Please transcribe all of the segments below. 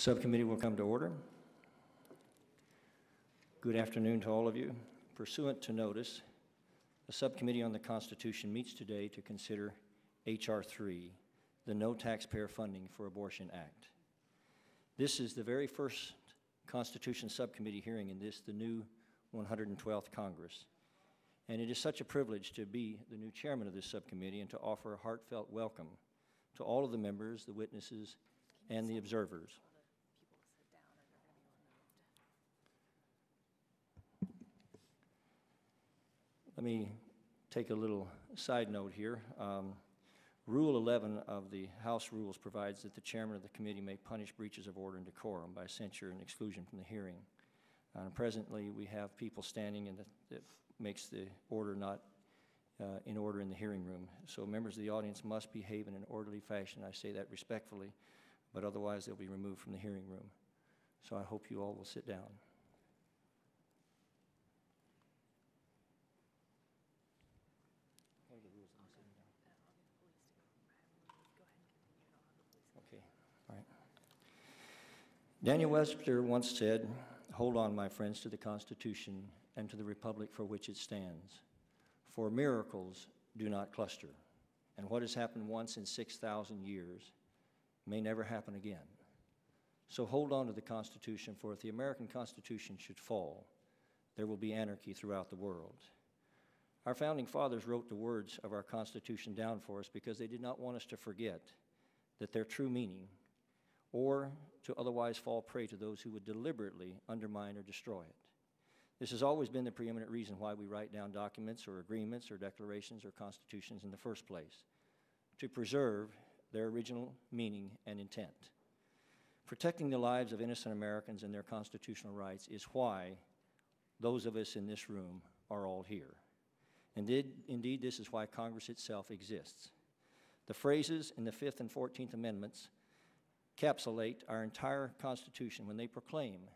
Subcommittee will come to order. Good afternoon to all of you. Pursuant to notice, the Subcommittee on the Constitution meets today to consider H.R. 3, the No Taxpayer Funding for Abortion Act. This is the very first Constitution Subcommittee hearing in the new 112th Congress. And it is such a privilege to be the new chairman of this subcommittee and to offer a heartfelt welcome to all of the members, the witnesses, and the observers. Let me take a little side note here. Rule 11 of the House rules provides that the chairman of the committee may punish breaches of order and decorum by censure and exclusion from the hearing. Presently, we have people standing that makes the order not in order in the hearing room. So members of the audience must behave in an orderly fashion. I say that respectfully, but otherwise they'll be removed from the hearing room. So I hope you all will sit down. Daniel Webster once said, "Hold on, my friends, to the Constitution and to the republic for which it stands. For miracles do not cluster, and what has happened once in 6,000 years may never happen again. So hold on to the Constitution, for if the American Constitution should fall, there will be anarchy throughout the world." Our founding fathers wrote the words of our Constitution down for us because they did not want us to forget that their true meaning or to otherwise fall prey to those who would deliberately undermine or destroy it. This has always been the preeminent reason why we write down documents or agreements or declarations or constitutions in the first place, to preserve their original meaning and intent. Protecting the lives of innocent Americans and their constitutional rights is why those of us in this room are all here. Indeed, this is why Congress itself exists. The phrases in the 5th and 14th Amendments encapsulate our entire Constitution when they proclaim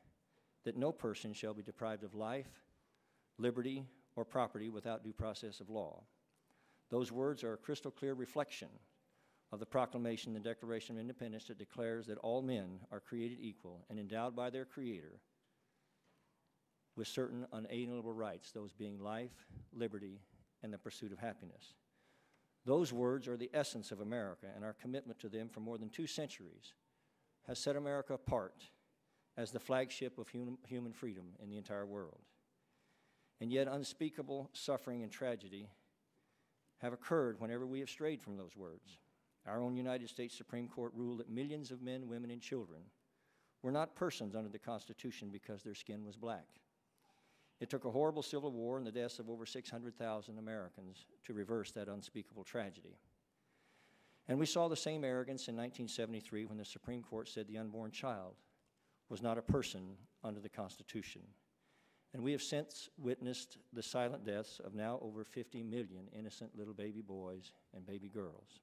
that no person shall be deprived of life, liberty, or property without due process of law. Those words are a crystal clear reflection of the proclamation, the Declaration of Independence, that declares that all men are created equal and endowed by their Creator with certain unalienable rights, those being life, liberty, and the pursuit of happiness. Those words are the essence of America, and our commitment to them for more than 2 centuries has set America apart as the flagship of human freedom in the entire world. And yet unspeakable suffering and tragedy have occurred whenever we have strayed from those words. Our own United States Supreme Court ruled that millions of men, women, and children were not persons under the Constitution because their skin was black. It took a horrible civil war and the deaths of over 600,000 Americans to reverse that unspeakable tragedy. And we saw the same arrogance in 1973 when the Supreme Court said the unborn child was not a person under the Constitution. And we have since witnessed the silent deaths of now over 50 million innocent little baby boys and baby girls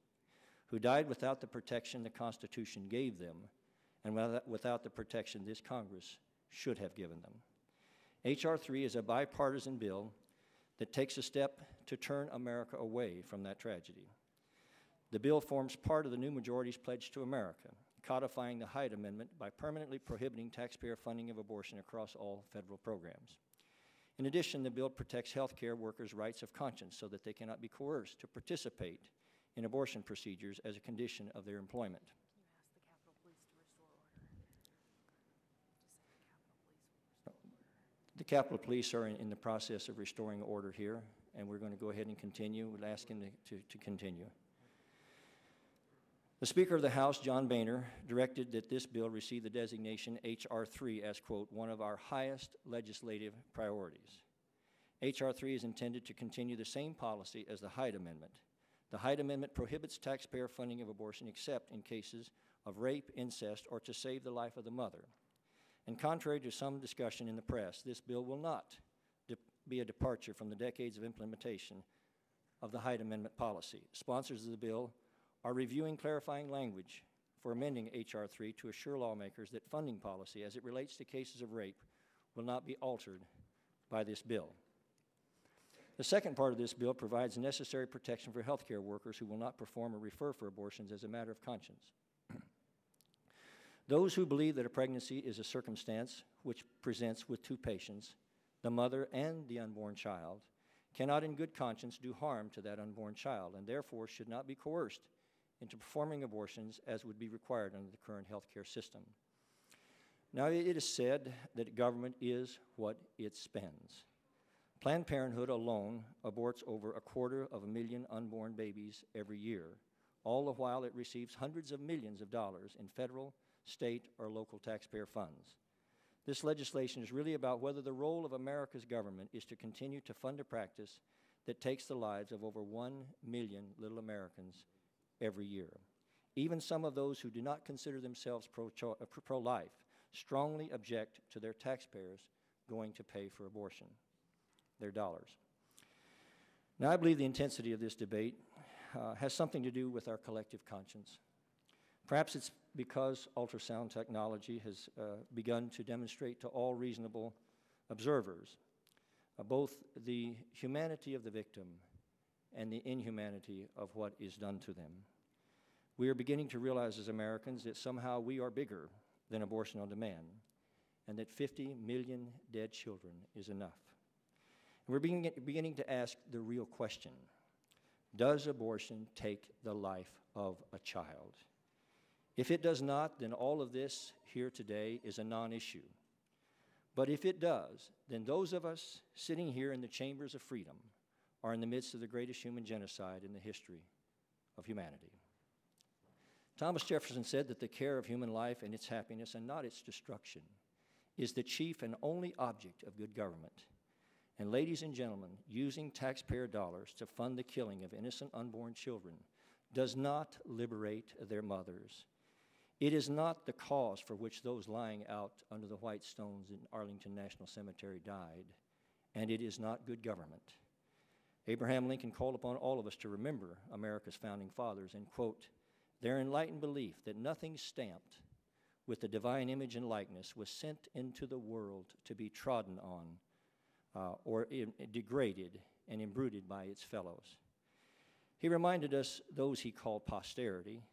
who died without the protection the Constitution gave them and without the protection this Congress should have given them. H.R. 3 is a bipartisan bill that takes a step to turn America away from that tragedy. The bill forms part of the new majority's pledge to America, codifying the Hyde Amendment by permanently prohibiting taxpayer funding of abortion across all federal programs. In addition, the bill protects health care workers' rights of conscience so that they cannot be coerced to participate in abortion procedures as a condition of their employment. The Capitol Police are in the process of restoring order here, and we're going to go ahead and continue. We'll ask him to continue. The Speaker of the House, John Boehner, directed that this bill receive the designation H.R. 3 as, quote, one of our highest legislative priorities. H.R. 3 is intended to continue the same policy as the Hyde Amendment. The Hyde Amendment prohibits taxpayer funding of abortion except in cases of rape, incest, or to save the life of the mother. And contrary to some discussion in the press, this bill will not be a departure from the decades of implementation of the Hyde Amendment policy. Sponsors of the bill are reviewing clarifying language for amending H.R. 3 to assure lawmakers that funding policy as it relates to cases of rape will not be altered by this bill. The second part of this bill provides necessary protection for healthcare workers who will not perform or refer for abortions as a matter of conscience. Those who believe that a pregnancy is a circumstance which presents with two patients, the mother and the unborn child, cannot in good conscience do harm to that unborn child, and therefore should not be coerced into performing abortions as would be required under the current healthcare system. Now, it is said that government is what it spends. Planned Parenthood alone aborts over 250,000 unborn babies every year, all the while it receives hundreds of millions of dollars in federal, state, or local taxpayer funds. This legislation is really about whether the role of America's government is to continue to fund a practice that takes the lives of over 1 million little Americans every year. Even some of those who do not consider themselves pro-life strongly object to their taxpayers going to pay for abortion, their dollars. Now, I believe the intensity of this debate has something to do with our collective conscience. Perhaps it's because ultrasound technology has begun to demonstrate to all reasonable observers both the humanity of the victim and the inhumanity of what is done to them. We are beginning to realize as Americans that somehow we are bigger than abortion on demand, and that 50 million dead children is enough. And we're beginning to ask the real question: does abortion take the life of a child? If it does not, then all of this here today is a non-issue. But if it does, then those of us sitting here in the chambers of freedom are in the midst of the greatest human genocide in the history of humanity. Thomas Jefferson said that the care of human life and its happiness, and not its destruction, is the chief and only object of good government. And ladies and gentlemen, using taxpayer dollars to fund the killing of innocent unborn children does not liberate their mothers. It is not the cause for which those lying out under the white stones in Arlington National Cemetery died, and it is not good government. Abraham Lincoln called upon all of us to remember America's founding fathers and, quote, their enlightened belief that nothing stamped with the divine image and likeness was sent into the world to be trodden on or degraded and imbruted by its fellows. He reminded us, those he called posterity,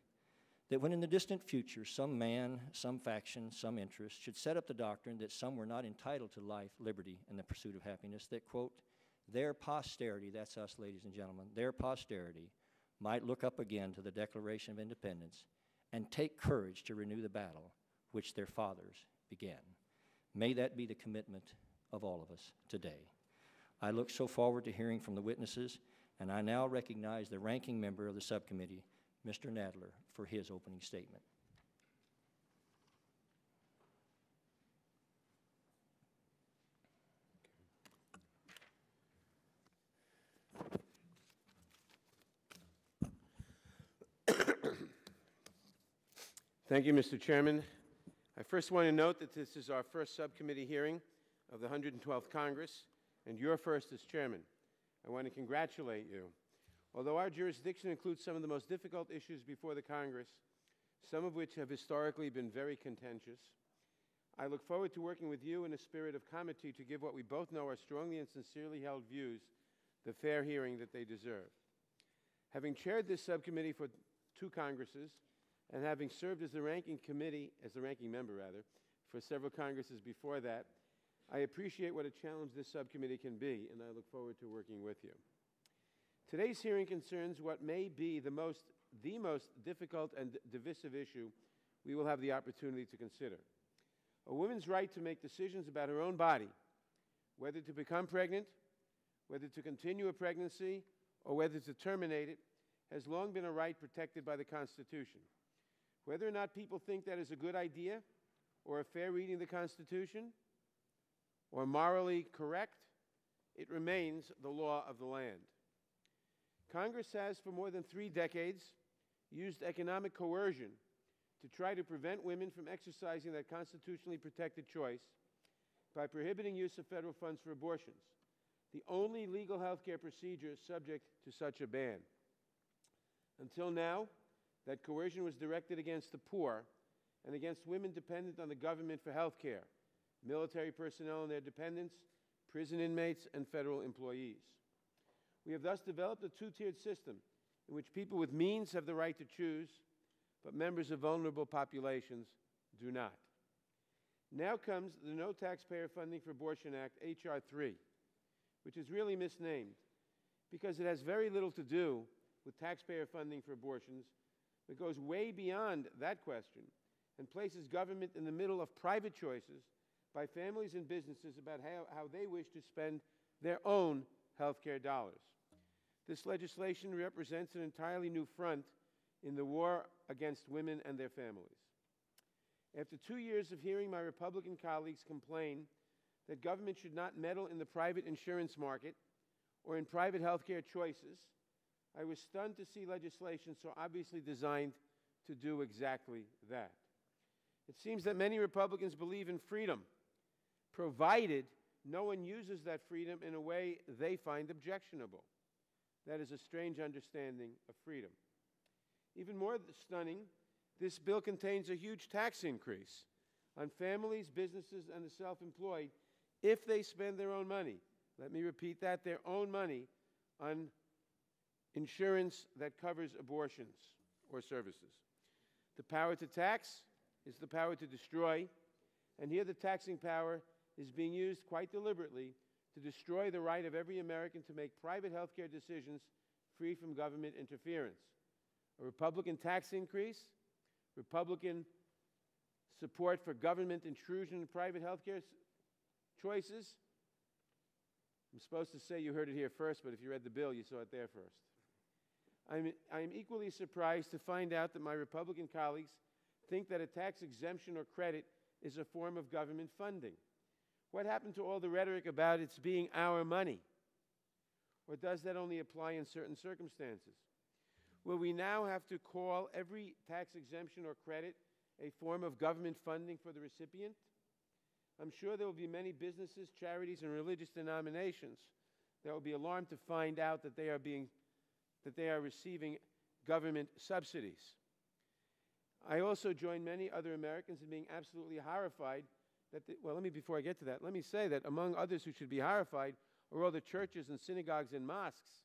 that when in the distant future some man, some faction, some interest should set up the doctrine that some were not entitled to life, liberty, and the pursuit of happiness, that, quote, their posterity, that's us, ladies and gentlemen, their posterity might look up again to the Declaration of Independence and take courage to renew the battle which their fathers began. May that be the commitment of all of us today. I look so forward to hearing from the witnesses, and I now recognize the ranking member of the subcommittee, Mr. Nadler, for his opening statement. Thank you, Mr. Chairman. I first want to note that this is our first subcommittee hearing of the 112th Congress, and your first as chairman. I want to congratulate you. Although our jurisdiction includes some of the most difficult issues before the Congress, some of which have historically been very contentious, I look forward to working with you in a spirit of comity to give what we both know are strongly and sincerely held views the fair hearing that they deserve. Having chaired this subcommittee for 2 Congresses, and having served as the ranking member, for several Congresses before that, I appreciate what a challenge this subcommittee can be, and I look forward to working with you. Today's hearing concerns what may be the most difficult and divisive issue we will have the opportunity to consider. A woman's right to make decisions about her own body, whether to become pregnant, whether to continue a pregnancy, or whether to terminate it, has long been a right protected by the Constitution. Whether or not people think that is a good idea, or a fair reading of the Constitution, or morally correct, it remains the law of the land. Congress has, for more than 3 decades, used economic coercion to try to prevent women from exercising that constitutionally protected choice by prohibiting use of federal funds for abortions, the only legal health care procedure subject to such a ban. Until now, that coercion was directed against the poor and against women dependent on the government for health care, military personnel and their dependents, prison inmates, and federal employees. We have thus developed a 2-tiered system in which people with means have the right to choose, but members of vulnerable populations do not. Now comes the No Taxpayer Funding for Abortion Act, H.R. 3, which is really misnamed because it has very little to do with taxpayer funding for abortions. It goes way beyond that question and places government in the middle of private choices by families and businesses about how they wish to spend their own health care dollars. This legislation represents an entirely new front in the war against women and their families. After 2 years of hearing my Republican colleagues complain that government should not meddle in the private insurance market or in private health care choices, I was stunned to see legislation so obviously designed to do exactly that. It seems that many Republicans believe in freedom, provided no one uses that freedom in a way they find objectionable. That is a strange understanding of freedom. Even more stunning, this bill contains a huge tax increase on families, businesses, and the self-employed if they spend their own money. Let me repeat that, their own money on insurance that covers abortions or services. The power to tax is the power to destroy, and here the taxing power is being used quite deliberately to destroy the right of every American to make private health care decisions free from government interference. A Republican tax increase, Republican support for government intrusion in private health care choices. I'm supposed to say you heard it here first, but if you read the bill, you saw it there first. I'm equally surprised to find out that my Republican colleagues think that a tax exemption or credit is a form of government funding. What happened to all the rhetoric about it's being our money? Or does that only apply in certain circumstances? Will we now have to call every tax exemption or credit a form of government funding for the recipient? I'm sure there will be many businesses, charities, and religious denominations that will be alarmed to find out that they are receiving government subsidies. I also join many other Americans in being absolutely horrified that, before I get to that, let me say that among others who should be horrified are all the churches and synagogues and mosques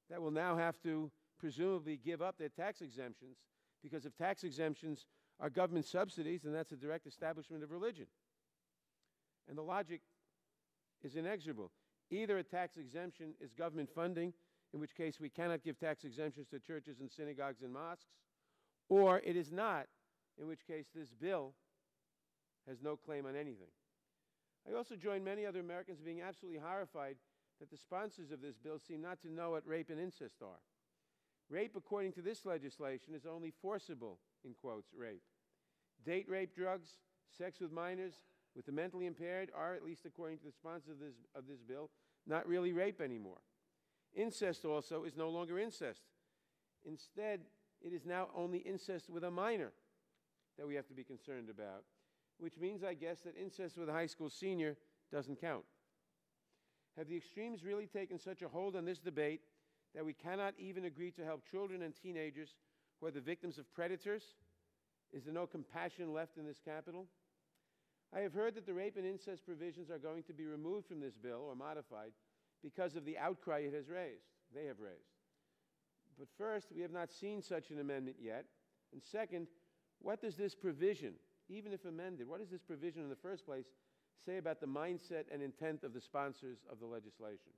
that will now have to presumably give up their tax exemptions, because if tax exemptions are government subsidies, then that's a direct establishment of religion. And the logic is inexorable. Either a tax exemption is government funding, in which case we cannot give tax exemptions to churches and synagogues and mosques, or it is not, in which case this bill has no claim on anything. I also join many other Americans being absolutely horrified that the sponsors of this bill seem not to know what rape and incest are. Rape, according to this legislation, is only forcible, in quotes, rape. Date rape, drugs, sex with minors, with the mentally impaired are, at least according to the sponsors of this bill, not really rape anymore. Incest also is no longer incest. Instead, it is now only incest with a minor that we have to be concerned about, which means, I guess, that incest with a high school senior doesn't count. Have the extremes really taken such a hold on this debate that we cannot even agree to help children and teenagers who are the victims of predators? Is there no compassion left in this capital? I have heard that the rape and incest provisions are going to be removed from this bill or modified because of the outcry they have raised. But first, we have not seen such an amendment yet. And second, what does this provision, even if amended, what does this provision in the first place say about the mindset and intent of the sponsors of the legislation?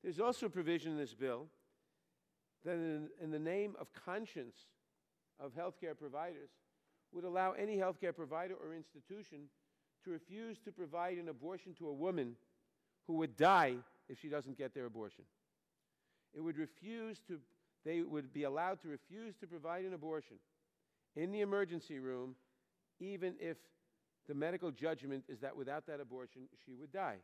There's also a provision in this bill that in the name of conscience of healthcare providers would allow any healthcare provider or institution to refuse to provide an abortion to a woman who would die if she doesn't get their abortion. They would be allowed to refuse to provide an abortion in the emergency room, even if the medical judgment is that without that abortion, she would die.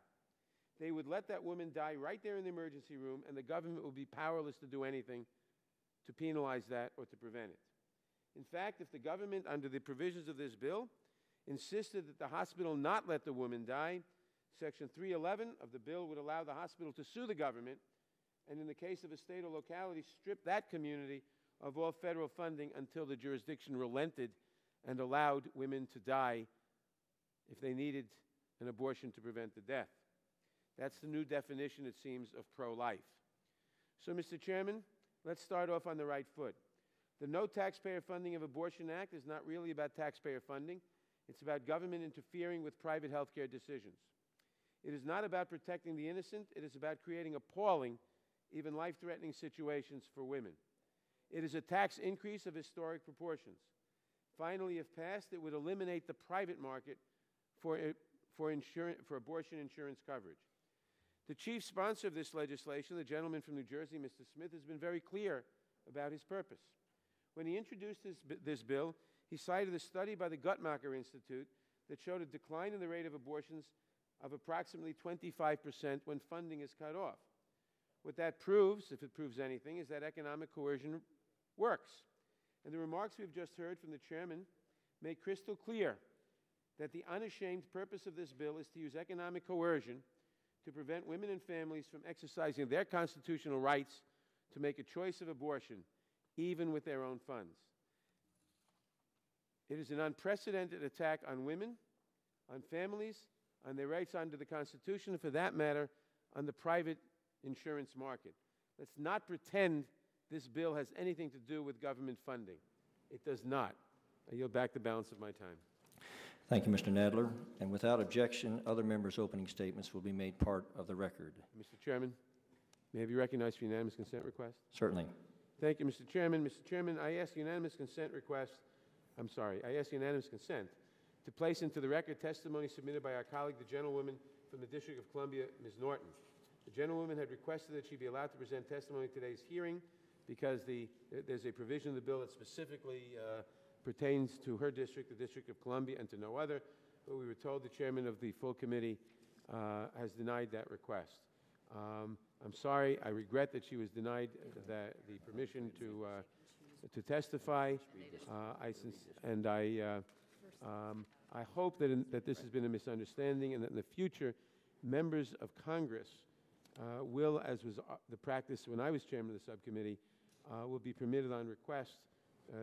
They would let that woman die right there in the emergency room, and the government would be powerless to do anything to penalize that or to prevent it. In fact, if the government, under the provisions of this bill, insisted that the hospital not let the woman die, Section 311 of the bill would allow the hospital to sue the government, and in the case of a state or locality, strip that community of all federal funding until the jurisdiction relented and allowed women to die if they needed an abortion to prevent the death. That's the new definition, it seems, of pro-life. So, Mr. Chairman, let's start off on the right foot. The No Taxpayer Funding of Abortion Act is not really about taxpayer funding. It's about government interfering with private health care decisions. It is not about protecting the innocent. It is about creating appalling, even life-threatening situations for women. It is a tax increase of historic proportions. Finally, if passed, it would eliminate the private market for abortion insurance coverage. The chief sponsor of this legislation, the gentleman from New Jersey, Mr. Smith, has been very clear about his purpose. When he introduced this bill, he cited a study by the Guttmacher Institute that showed a decline in the rate of abortions of approximately 25% when funding is cut off. What that proves, if it proves anything, is that economic coercion works. And the remarks we've just heard from the chairman make crystal clear that the unashamed purpose of this bill is to use economic coercion to prevent women and families from exercising their constitutional rights to make a choice of abortion, even with their own funds. It is an unprecedented attack on women, on families, on their rights under the Constitution, and for that matter, on the private insurance market. Let's not pretend this bill has anything to do with government funding. It does not. I yield back the balance of my time. Thank you, Mr. Nadler. And without objection, other members' opening statements will be made part of the record. Mr. Chairman, may I be recognized for unanimous consent request? Certainly. Thank you, Mr. Chairman. Mr. Chairman, I ask unanimous consent to place into the record testimony submitted by our colleague, the gentlewoman from the District of Columbia, Ms. Norton. The gentlewoman had requested that she be allowed to present testimony at today's hearing because there's a provision of the bill that specifically pertains to her district, the District of Columbia, and to no other. But we were told the chairman of the full committee has denied that request. I'm sorry. I regret that she was denied the permission to testify. I hope that this has been a misunderstanding, and that in the future, members of Congress will, as was the practice when I was chairman of the subcommittee, will be permitted on request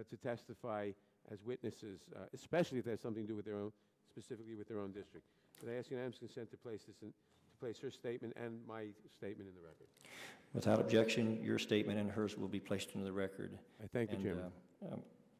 to testify as witnesses, especially if they have something to do with their own, specifically with their own district. But I ask unanimous consent to place her statement and my statement in the record. Without objection, your statement and hers will be placed into the record. I thank the chairman.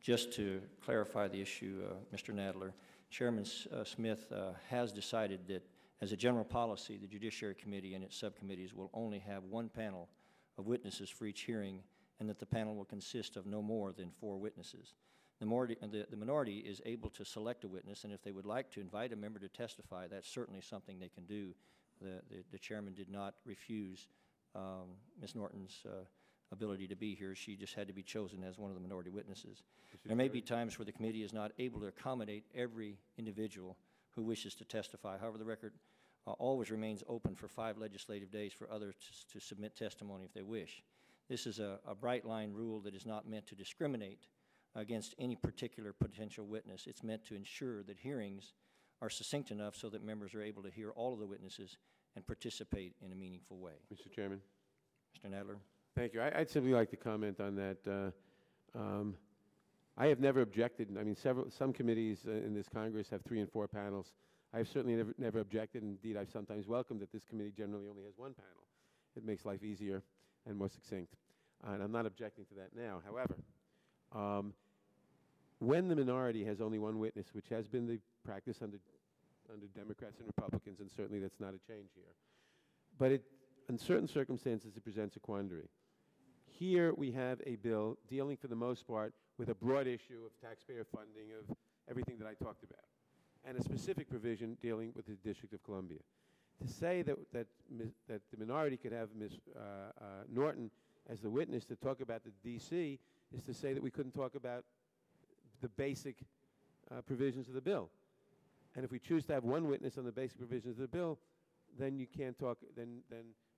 Just to clarify the issue, Mr. Nadler, Chairman Smith has decided that as a general policy, the Judiciary Committee and its subcommittees will only have one panel of witnesses for each hearing, and that the panel will consist of no more than 4 witnesses. The minority is able to select a witness, and if they would like to invite a member to testify, that's certainly something they can do. The chairman did not refuse Ms. Norton's ability to be here. She just had to be chosen as one of the minority witnesses. There may be times where the committee is not able to accommodate every individual who wishes to testify. However, the record always remains open for 5 legislative days for others to submit testimony if they wish. This is a bright line rule that is not meant to discriminate against any particular potential witness. It's meant to ensure that hearings are succinct enough so that members are able to hear all of the witnesses and participate in a meaningful way. Mr. Chairman. Mr. Nadler. Thank you. I'd simply like to comment on that. I have never objected. I mean, some committees in this Congress have 3 and 4 panels. I've certainly never objected. Indeed, I've sometimes welcomed that this committee generally only has 1 panel. It makes life easier and more succinct. And I'm not objecting to that now. However, when the minority has only 1 witness, which has been the practice under Democrats and Republicans, and certainly that's not a change here, but in certain circumstances it presents a quandary. Here we have a bill dealing for the most part with a broad issue of taxpayer funding of everything that I talked about, and a specific provision dealing with the District of Columbia. To say that the minority could have Ms. Norton as the witness to talk about the D.C. is to say that we couldn't talk about the basic provisions of the bill. And if we choose to have 1 witness on the basic provisions of the bill, then you can't talk, then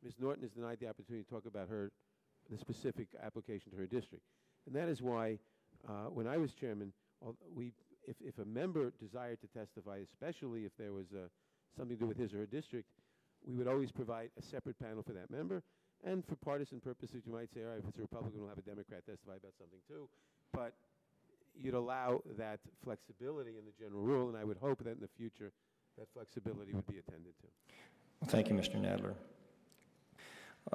Ms. Norton is denied the opportunity to talk about the specific application to her district. And that is why, when I was chairman, if a member desired to testify, especially if there was something to do with his or her district, we would always provide a separate panel for that member. And for partisan purposes, you might say, all right, if it's a Republican, we'll have a Democrat testify about something too. But you'd allow that flexibility in the general rule, and I would hope that in the future that flexibility would be attended to. Well, thank you, Mr. Nadler.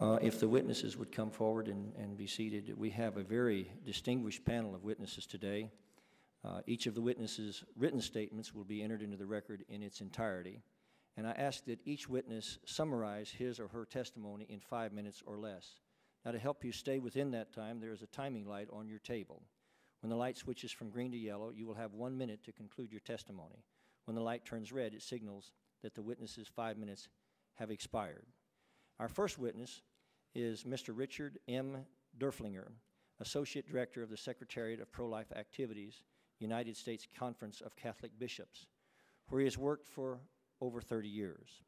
If the witnesses would come forward and be seated, we have a very distinguished panel of witnesses today. Each of the witnesses' written statements will be entered into the record in its entirety, and I ask that each witness summarize his or her testimony in 5 minutes or less. Now, to help you stay within that time, there is a timing light on your table. When the light switches from green to yellow, you will have 1 minute to conclude your testimony. When the light turns red, it signals that the witness's 5 minutes have expired. Our first witness is Mr. Richard M. Derflinger, Associate Director of the Secretariat of Pro-Life Activities, United States Conference of Catholic Bishops, where he has worked for over 30 years.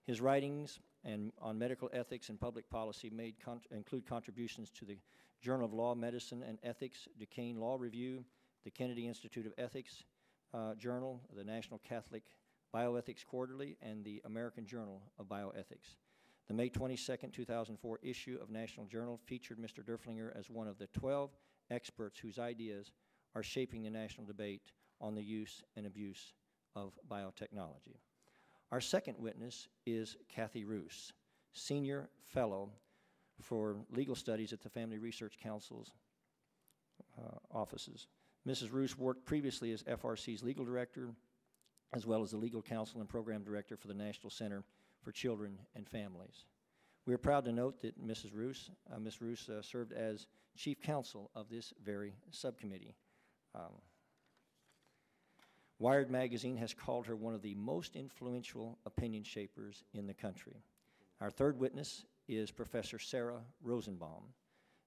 His writings on medical ethics and public policy include contributions to the Journal of Law, Medicine, and Ethics, Duquesne Law Review, the Kennedy Institute of Ethics Journal, the National Catholic Bioethics Quarterly, and the American Journal of Bioethics. The May 22, 2004 issue of National Journal featured Mr. Derflinger as one of the 12 experts whose ideas are shaping the national debate on the use and abuse of biotechnology. Our second witness is Kathy Roos, Senior Fellow for Legal Studies at the Family Research Council's offices. Mrs. Roos worked previously as FRC's legal director, as well as the legal counsel and program director for the National Center for Children and Families. We are proud to note that Ms. Roos served as chief counsel of this very subcommittee. Wired magazine has called her one of the most influential opinion shapers in the country. Our third witness is Professor Sarah Rosenbaum,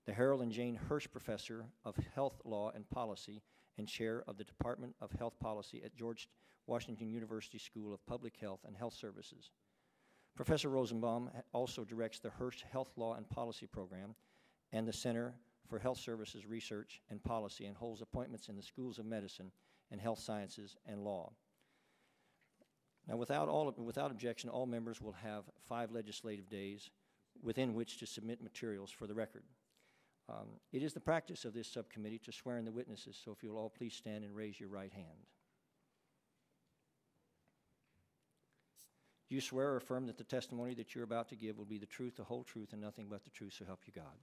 the Harold and Jane Hirsch Professor of Health Law and Policy and Chair of the Department of Health Policy at George Washington University School of Public Health and Health Services. Professor Rosenbaum also directs the Hirsch Health Law and Policy Program and the Center for Health Services Research and Policy, and holds appointments in the schools of medicine and health sciences and law. Now, without objection, all members will have 5 legislative days within which to submit materials for the record. It is the practice of this subcommittee to swear in the witnesses, so if you'll all please stand and raise your right hand. Do you swear or affirm that the testimony that you're about to give will be the truth, the whole truth, and nothing but the truth, so help you God?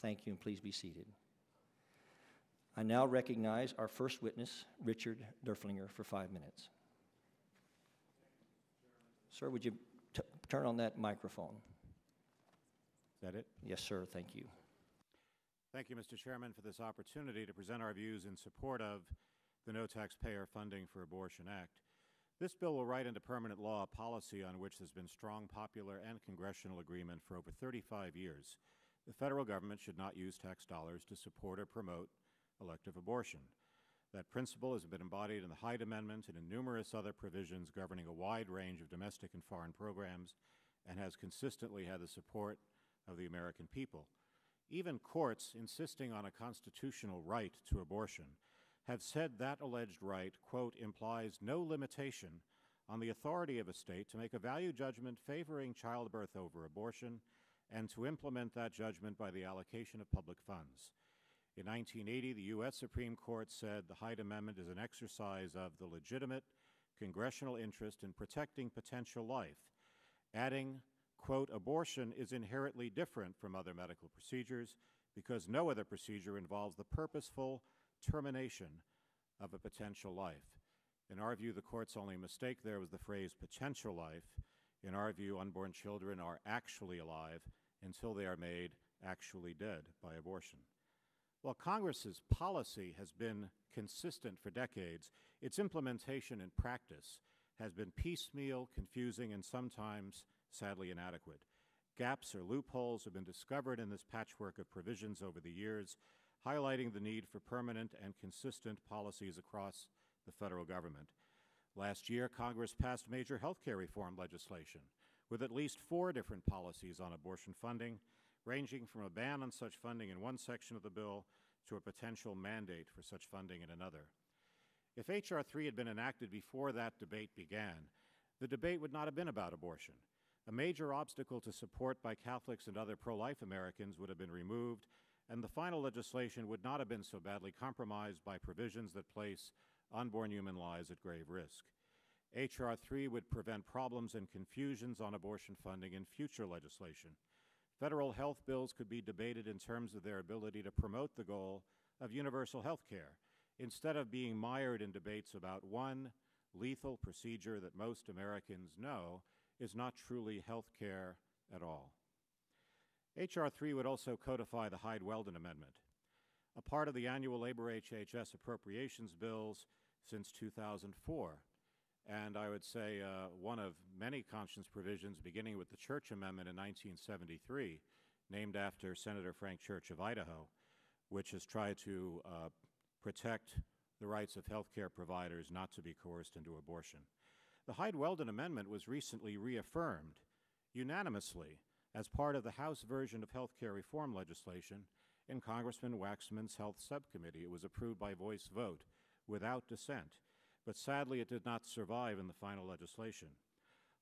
Thank you, and please be seated. I now recognize our first witness, Richard Derflinger, for 5 minutes. Sir, would you turn on that microphone? Is that it? Yes, sir. Thank you. Thank you, Mr. Chairman, for this opportunity to present our views in support of the No Taxpayer Funding for Abortion Act. This bill will write into permanent law a policy on which there's been strong popular and congressional agreement for over 35 years. The federal government should not use tax dollars to support or promote elective abortion. That principle has been embodied in the Hyde Amendment and in numerous other provisions governing a wide range of domestic and foreign programs, and has consistently had the support of the American people. Even courts insisting on a constitutional right to abortion have said that alleged right, quote, implies no limitation on the authority of a state to make a value judgment favoring childbirth over abortion and to implement that judgment by the allocation of public funds. In 1980, the U.S. Supreme Court said the Hyde Amendment is an exercise of the legitimate congressional interest in protecting potential life, adding, quote, abortion is inherently different from other medical procedures because no other procedure involves the purposeful termination of a potential life. In our view, the court's only mistake there was the phrase potential life. In our view, unborn children are actually alive until they are made actually dead by abortion. While Congress's policy has been consistent for decades, its implementation in practice has been piecemeal, confusing, and sometimes sadly inadequate. Gaps or loopholes have been discovered in this patchwork of provisions over the years, highlighting the need for permanent and consistent policies across the federal government. Last year, Congress passed major health care reform legislation with at least 4 different policies on abortion funding, ranging from a ban on such funding in one section of the bill to a potential mandate for such funding in another. If H.R. 3 had been enacted before that debate began, the debate would not have been about abortion. A major obstacle to support by Catholics and other pro-life Americans would have been removed, and the final legislation would not have been so badly compromised by provisions that place unborn human lives at grave risk. H.R. 3 would prevent problems and confusions on abortion funding in future legislation. Federal health bills could be debated in terms of their ability to promote the goal of universal health care, instead of being mired in debates about one lethal procedure that most Americans know is not truly health care at all. H.R. 3 would also codify the Hyde-Weldon Amendment, a part of the annual labor HHS appropriations bills since 2004, and I would say one of many conscience provisions beginning with the Church Amendment in 1973, named after Senator Frank Church of Idaho, which has tried to protect the rights of health care providers not to be coerced into abortion. The Hyde-Weldon Amendment was recently reaffirmed unanimously as part of the House version of health care reform legislation in Congressman Waxman's Health Subcommittee. It was approved by voice vote without dissent, but sadly it did not survive in the final legislation.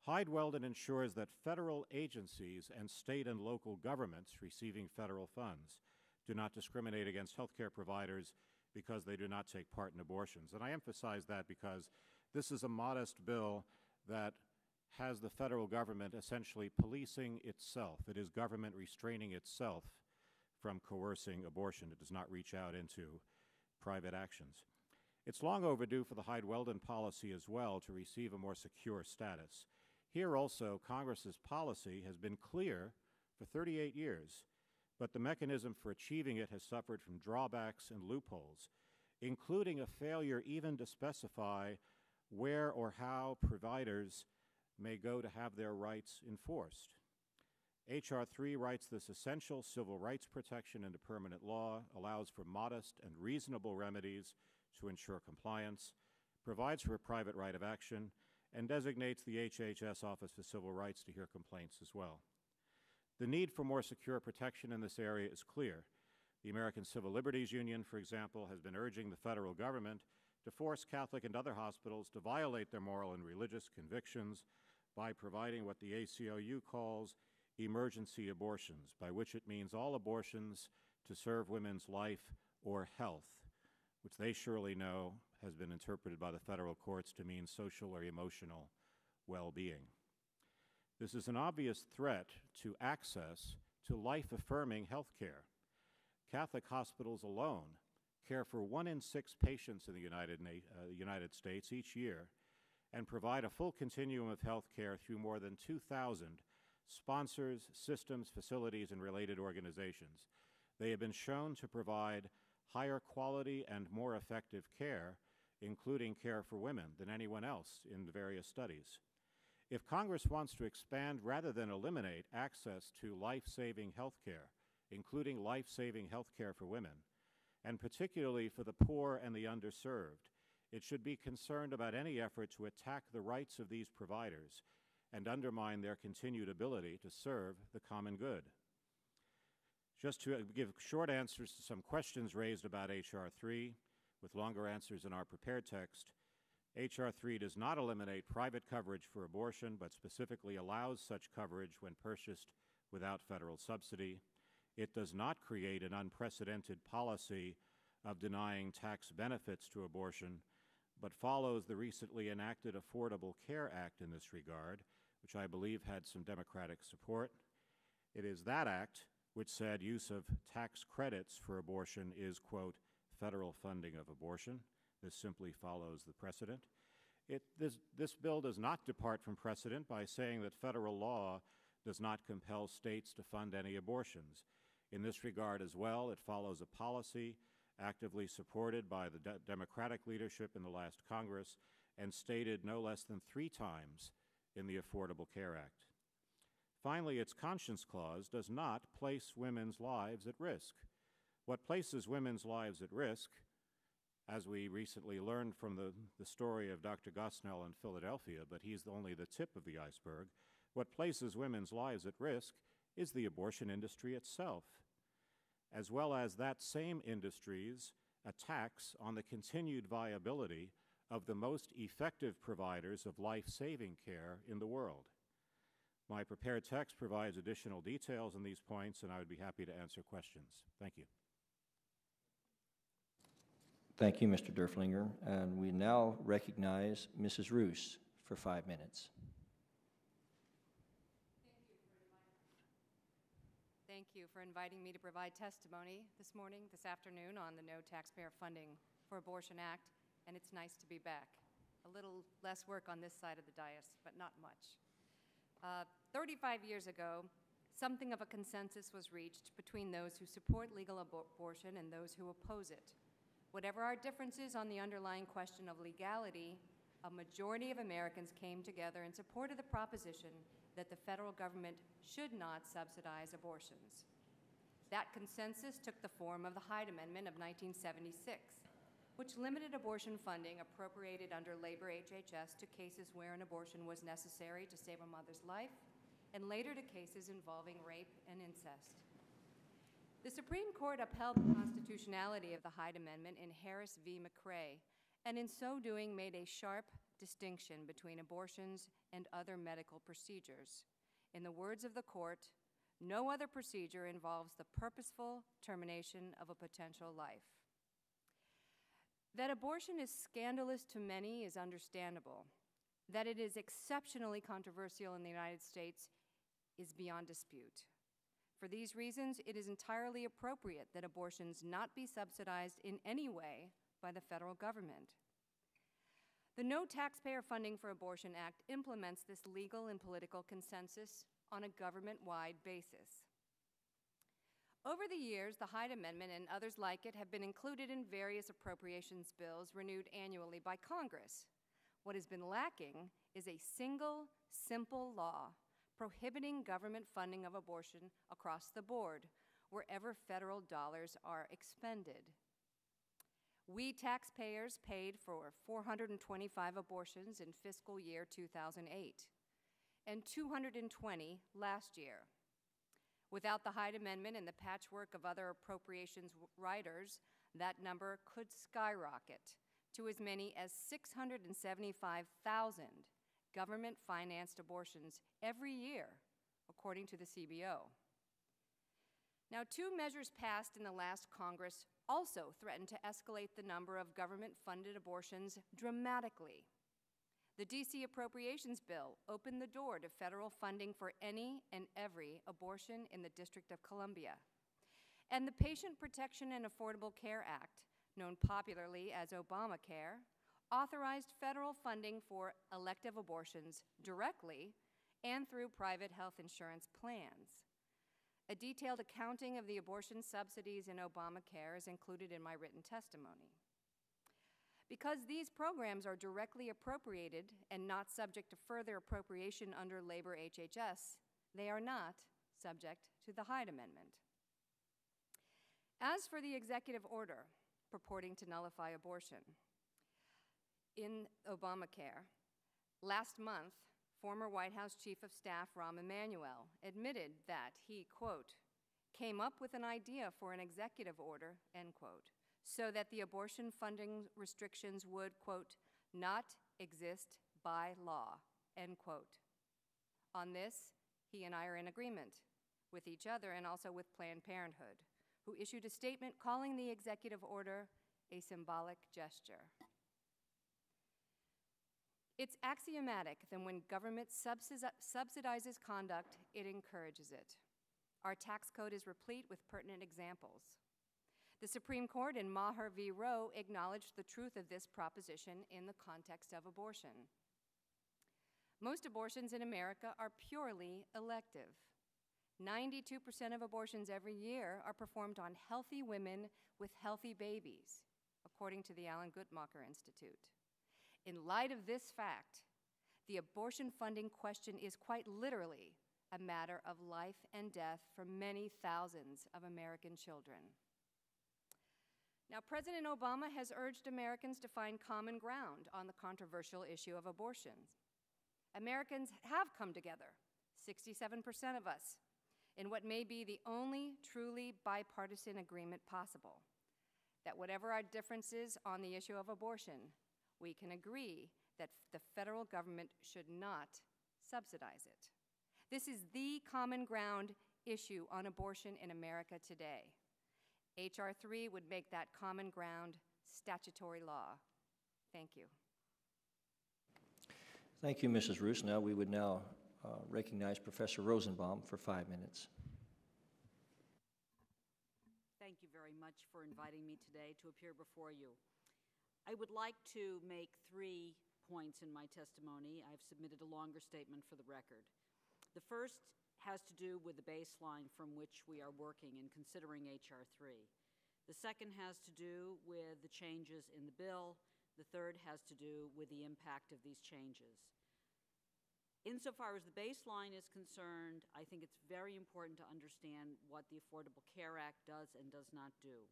Hyde-Weldon ensures that federal agencies and state and local governments receiving federal funds do not discriminate against health care providers because they do not take part in abortions. And I emphasize that because this is a modest bill that has the federal government essentially policing itself. It is government restraining itself from coercing abortion. It does not reach out into private actions. It's long overdue for the Hyde-Weldon policy as well to receive a more secure status. Here also, Congress's policy has been clear for 38 years, but the mechanism for achieving it has suffered from drawbacks and loopholes, including a failure even to specify where or how providers may go to have their rights enforced. H.R. 3 writes this essential civil rights protection into permanent law, allows for modest and reasonable remedies to ensure compliance, provides for a private right of action, and designates the HHS Office for Civil Rights to hear complaints as well. The need for more secure protection in this area is clear. The American Civil Liberties Union, for example, has been urging the federal government to force Catholic and other hospitals to violate their moral and religious convictions by providing what the ACLU calls emergency abortions, by which it means all abortions to serve women's life or health, which they surely know has been interpreted by the federal courts to mean social or emotional well-being. This is an obvious threat to access to life-affirming health care. Catholic hospitals alone care for 1 in 6 patients in the United States each year and provide a full continuum of health care through more than 2,000 sponsors, systems, facilities, and related organizations. They have been shown to provide higher quality and more effective care, including care for women, than anyone else in the various studies. If Congress wants to expand rather than eliminate access to life-saving health care, including life-saving health care for women, and particularly for the poor and the underserved, it should be concerned about any effort to attack the rights of these providers and undermine their continued ability to serve the common good. Just to give short answers to some questions raised about H.R. 3, with longer answers in our prepared text, H.R. 3 does not eliminate private coverage for abortion, but specifically allows such coverage when purchased without federal subsidy. It does not create an unprecedented policy of denying tax benefits to abortion, but follows the recently enacted Affordable Care Act in this regard, which I believe had some Democratic support. It is that act which said use of tax credits for abortion is, quote, federal funding of abortion. This simply follows the precedent. This bill does not depart from precedent by saying that federal law does not compel states to fund any abortions. In this regard as well, it follows a policy actively supported by the Democratic leadership in the last Congress and stated no less than 3 times in the Affordable Care Act. Finally, its conscience clause does not place women's lives at risk. What places women's lives at risk, as we recently learned from the story of Dr. Gosnell in Philadelphia, but he's only the tip of the iceberg, what places women's lives at risk is the abortion industry itself, as well as that same industry's attacks on the continued viability of the most effective providers of life-saving care in the world. My prepared text provides additional details on these points, and I would be happy to answer questions. Thank you. Thank you, Mr. Derflinger. And we now recognize Mrs. Roos for 5 minutes. Thank you for inviting me to provide testimony this morning, this afternoon, on the No Taxpayer Funding for Abortion Act, and it's nice to be back. A little less work on this side of the dais, but not much. 35 years ago, something of a consensus was reached between those who support legal abortion and those who oppose it. Whatever our differences on the underlying question of legality, a majority of Americans came together in support of the proposition that the federal government should not subsidize abortions. That consensus took the form of the Hyde Amendment of 1976, which limited abortion funding appropriated under labor HHS to cases where an abortion was necessary to save a mother's life, and later to cases involving rape and incest. The Supreme Court upheld the constitutionality of the Hyde Amendment in Harris v. McRae, and in so doing made a sharp distinction between abortions and other medical procedures. In the words of the court, no other procedure involves the purposeful termination of a potential life. That abortion is scandalous to many is understandable. That it is exceptionally controversial in the United States is beyond dispute. For these reasons, it is entirely appropriate that abortions not be subsidized in any way by the federal government. The No Taxpayer Funding for Abortion Act implements this legal and political consensus on a government-wide basis. Over the years, the Hyde Amendment and others like it have been included in various appropriations bills renewed annually by Congress. What has been lacking is a single, simple law prohibiting government funding of abortion across the board, wherever federal dollars are expended. We taxpayers paid for 425 abortions in fiscal year 2008 and 220 last year. Without the Hyde Amendment and the patchwork of other appropriations riders, that number could skyrocket to as many as 675,000 government-financed abortions every year, according to the CBO. Now, two measures passed in the last Congress also threatened to escalate the number of government-funded abortions dramatically. The D.C. Appropriations Bill opened the door to federal funding for any and every abortion in the District of Columbia. And the Patient Protection and Affordable Care Act, known popularly as Obamacare, authorized federal funding for elective abortions directly and through private health insurance plans. A detailed accounting of the abortion subsidies in Obamacare is included in my written testimony. Because these programs are directly appropriated and not subject to further appropriation under labor HHS, they are not subject to the Hyde Amendment. As for the executive order purporting to nullify abortion in Obamacare, last month, former White House Chief of Staff Rahm Emanuel admitted that he, quote, came up with an idea for an executive order, end quote, so that the abortion funding restrictions would, quote, not exist by law, end quote. On this, he and I are in agreement with each other and also with Planned Parenthood, who issued a statement calling the executive order a symbolic gesture. It's axiomatic that when government subsidizes conduct, it encourages it. Our tax code is replete with pertinent examples. The Supreme Court in Maher v. Roe acknowledged the truth of this proposition in the context of abortion. Most abortions in America are purely elective. 92% of abortions every year are performed on healthy women with healthy babies, according to the Alan Guttmacher Institute. In light of this fact, the abortion funding question is quite literally a matter of life and death for many thousands of American children. Now, President Obama has urged Americans to find common ground on the controversial issue of abortions. Americans have come together, 67% of us, in what may be the only truly bipartisan agreement possible, that whatever our differences on the issue of abortion, we can agree that the federal government should not subsidize it. This is the common ground issue on abortion in America today. H.R. 3 would make that common ground statutory law. Thank you. Thank you, Mrs. Roos. Now we would recognize Professor Rosenbaum for 5 minutes. Thank you very much for inviting me today to appear before you. I would like to make 3 points in my testimony. I've submitted a longer statement for the record. The first has to do with the baseline from which we are working in considering H.R. 3. The second has to do with the changes in the bill. The third has to do with the impact of these changes. Insofar as the baseline is concerned, I think it's very important to understand what the Affordable Care Act does and does not do.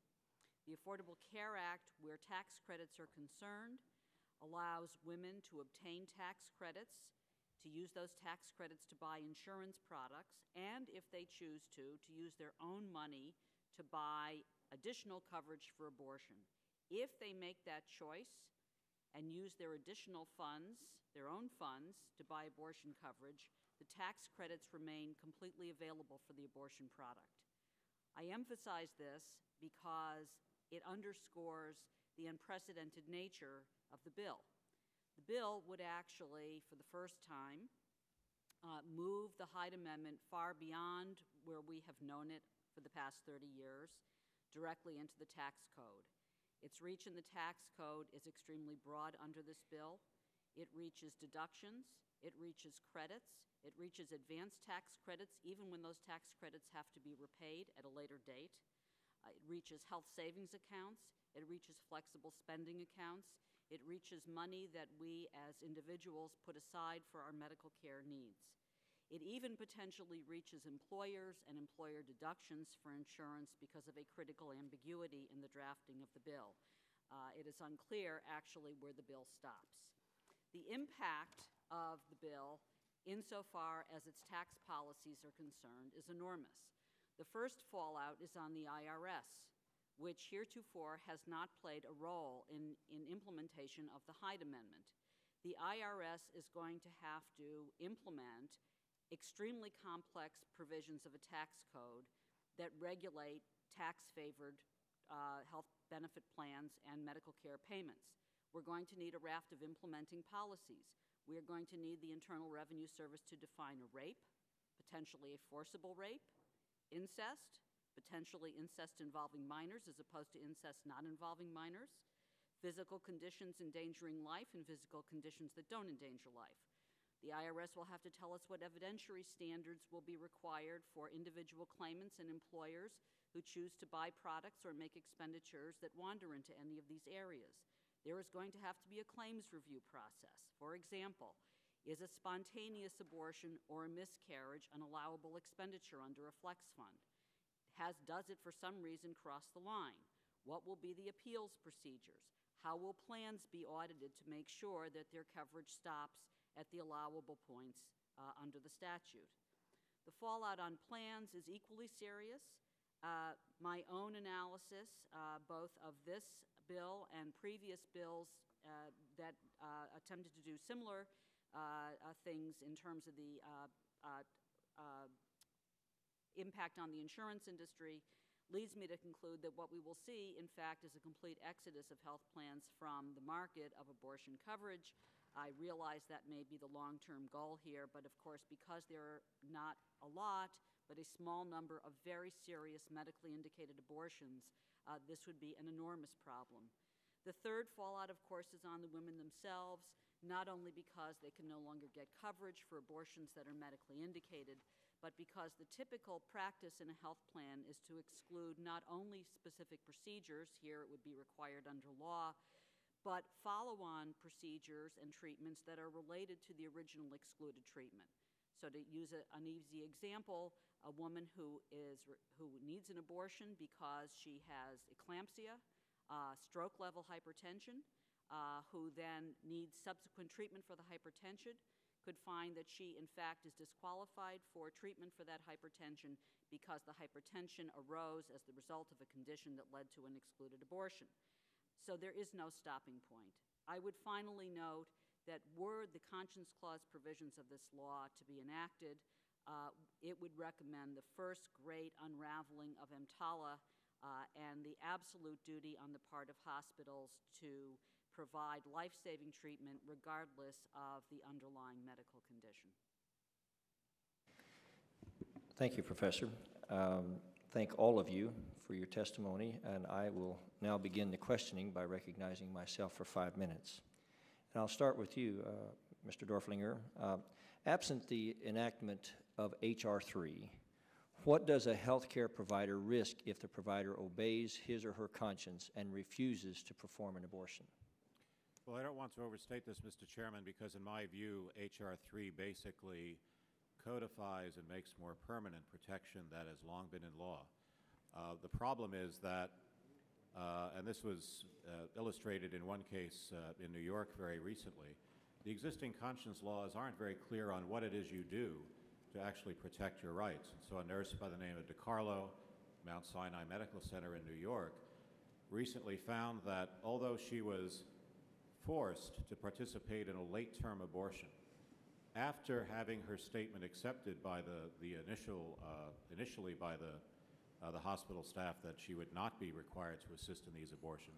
The Affordable Care Act, where tax credits are concerned, allows women to obtain tax credits, to use those tax credits to buy insurance products, and if they choose to use their own money to buy additional coverage for abortion. If they make that choice and use their additional funds, their own funds, to buy abortion coverage, the tax credits remain completely available for the abortion product. I emphasize this because it underscores the unprecedented nature of the bill. The bill would actually, for the first time, move the Hyde Amendment far beyond where we have known it for the past 30 years, directly into the tax code. Its reach in the tax code is extremely broad under this bill. It reaches deductions, it reaches credits, it reaches advanced tax credits, even when those tax credits have to be repaid at a later date. It reaches health savings accounts, it reaches flexible spending accounts, it reaches money that we as individuals put aside for our medical care needs. It even potentially reaches employers and employer deductions for insurance because of a critical ambiguity in the drafting of the bill. It is unclear, actually, where the bill stops. The impact of the bill, insofar as its tax policies are concerned, is enormous. The first fallout is on the IRS, which heretofore has not played a role in implementation of the Hyde Amendment. The IRS is going to have to implement extremely complex provisions of a tax code that regulate tax-favored health benefit plans and medical care payments. We're going to need a raft of implementing policies. We are going to need the Internal Revenue Service to define a rape, potentially a forcible rape, incest, potentially incest involving minors as opposed to incest not involving minors, physical conditions endangering life and physical conditions that don't endanger life. The IRS will have to tell us what evidentiary standards will be required for individual claimants and employers who choose to buy products or make expenditures that wander into any of these areas. There is going to have to be a claims review process. For example, is a spontaneous abortion or a miscarriage an allowable expenditure under a flex fund? Does it for some reason cross the line? What will be the appeals procedures? How will plans be audited to make sure that their coverage stops at the allowable points under the statute? The fallout on plans is equally serious. My own analysis, both of this bill and previous bills that attempted to do similar things in terms of the impact on the insurance industry, leads me to conclude that what we will see, in fact, is a complete exodus of health plans from the market of abortion coverage. I realize that may be the long-term goal here, but of course, because there are not a lot, but a small number of very serious medically indicated abortions, this would be an enormous problem. The third fallout, of course, is on the women themselves, not only because they can no longer get coverage for abortions that are medically indicated, but because the typical practice in a health plan is to exclude not only specific procedures, here it would be required under law, but follow-on procedures and treatments that are related to the original excluded treatment. So to use an easy example, a woman who needs an abortion because she has eclampsia, stroke-level hypertension, who then needs subsequent treatment for the hypertension, could find that she, in fact, is disqualified for treatment for that hypertension because the hypertension arose as the result of a condition that led to an excluded abortion. So there is no stopping point. I would finally note that were the Conscience Clause provisions of this law to be enacted, it would recommend the first great unraveling of EMTALA and the absolute duty on the part of hospitals to provide life-saving treatment regardless of the underlying medical condition. Thank you, Professor. Thank all of you for your testimony, and I will now begin the questioning by recognizing myself for 5 minutes. And I'll start with you, Mr. Dorflinger. Absent the enactment of H.R. 3, what does a healthcare provider risk if the provider obeys his or her conscience and refuses to perform an abortion? Well, I don't want to overstate this, Mr. Chairman, because in my view, H.R. 3 basically codifies and makes more permanent protection that has long been in law. The problem is that, and this was illustrated in one case in New York very recently, the existing conscience laws aren't very clear on what it is you do to actually protect your rights. And so a nurse by the name of DiCarlo, Mount Sinai Medical Center in New York, recently found that although she was forced to participate in a late-term abortion, after having her statement accepted by initially by the hospital staff that she would not be required to assist in these abortions,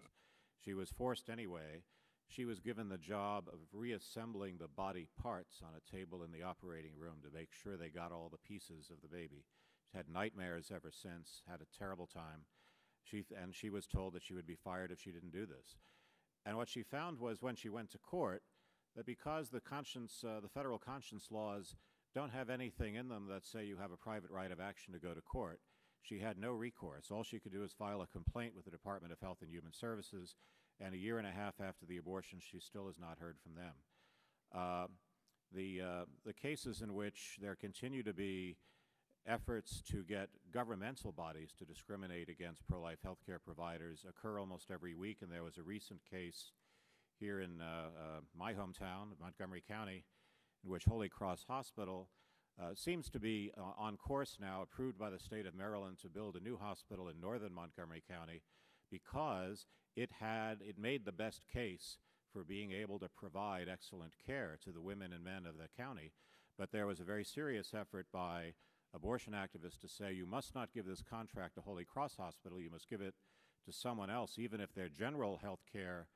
she was forced anyway. She was given the job of reassembling the body parts on a table in the operating room to make sure they got all the pieces of the baby. She had nightmares ever since, had a terrible time, and she was told that she would be fired if she didn't do this. And what she found was when she went to court, that because the federal conscience laws don't have anything in them that say you have a private right of action to go to court, she had no recourse. All she could do is file a complaint with the Department of Health and Human Services, and a year and a half after the abortion, she still has not heard from them. The cases in which there continue to be efforts to get governmental bodies to discriminate against pro-life healthcare providers occur almost every week, and there was a recent case here in my hometown, Montgomery County, in which Holy Cross Hospital seems to be on course now, approved by the state of Maryland to build a new hospital in northern Montgomery County because it made the best case for being able to provide excellent care to the women and men of the county. But there was a very serious effort by abortion activists to say you must not give this contract to Holy Cross Hospital, you must give it to someone else, even if their general health care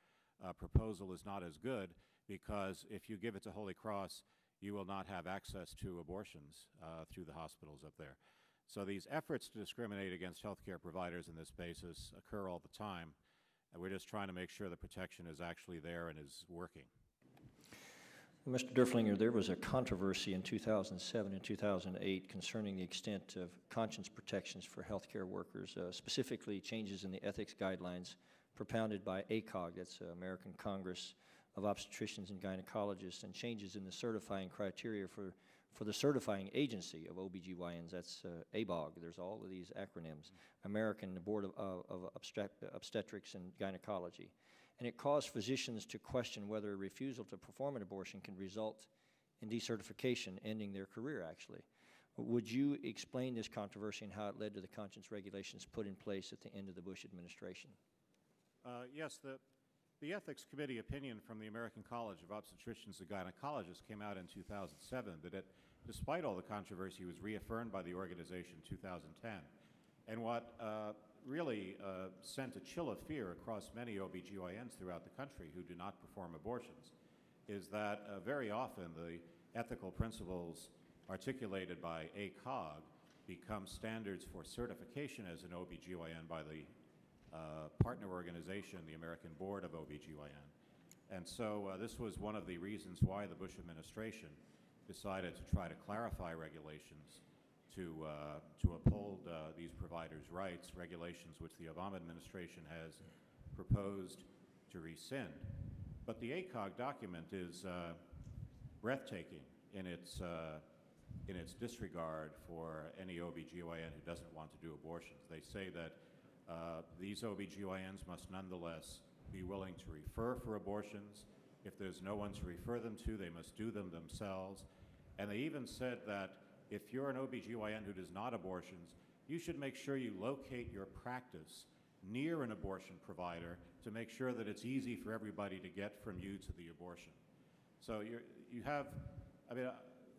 proposal is not as good, because if you give it to Holy Cross, you will not have access to abortions through the hospitals up there. So these efforts to discriminate against healthcare providers on this basis occur all the time, and we're just trying to make sure the protection is actually there and is working. Mr. Dorflinger, there was a controversy in 2007 and 2008 concerning the extent of conscience protections for healthcare workers, specifically changes in the ethics guidelines propounded by ACOG, that's American Congress of Obstetricians and Gynecologists, and changes in the certifying criteria for the certifying agency of OBGYNs, that's ABOG. There's all of these acronyms, American Board of Obstetrics and Gynecology. And it caused physicians to question whether a refusal to perform an abortion can result in decertification, ending their career, actually. Would you explain this controversy and how it led to the conscience regulations put in place at the end of the Bush administration? Yes, the Ethics Committee opinion from the American College of Obstetricians and Gynecologists came out in 2007, but despite all the controversy, was reaffirmed by the organization in 2010. And what really sent a chill of fear across many OBGYNs throughout the country who do not perform abortions is that very often the ethical principles articulated by ACOG become standards for certification as an OBGYN by the partner organization, the American Board of OBGYN. And so this was one of the reasons why the Bush administration decided to try to clarify regulations to uphold these providers' rights, regulations which the Obama administration has proposed to rescind. But the ACOG document is breathtaking in its disregard for any OBGYN who doesn't want to do abortions. They say that these OBGYNs must nonetheless be willing to refer for abortions. If there's no one to refer them to, they must do them themselves. And they even said that if you're an OBGYN who does not abortions, you should make sure you locate your practice near an abortion provider to make sure that it's easy for everybody to get from you to the abortion. So you have, I mean,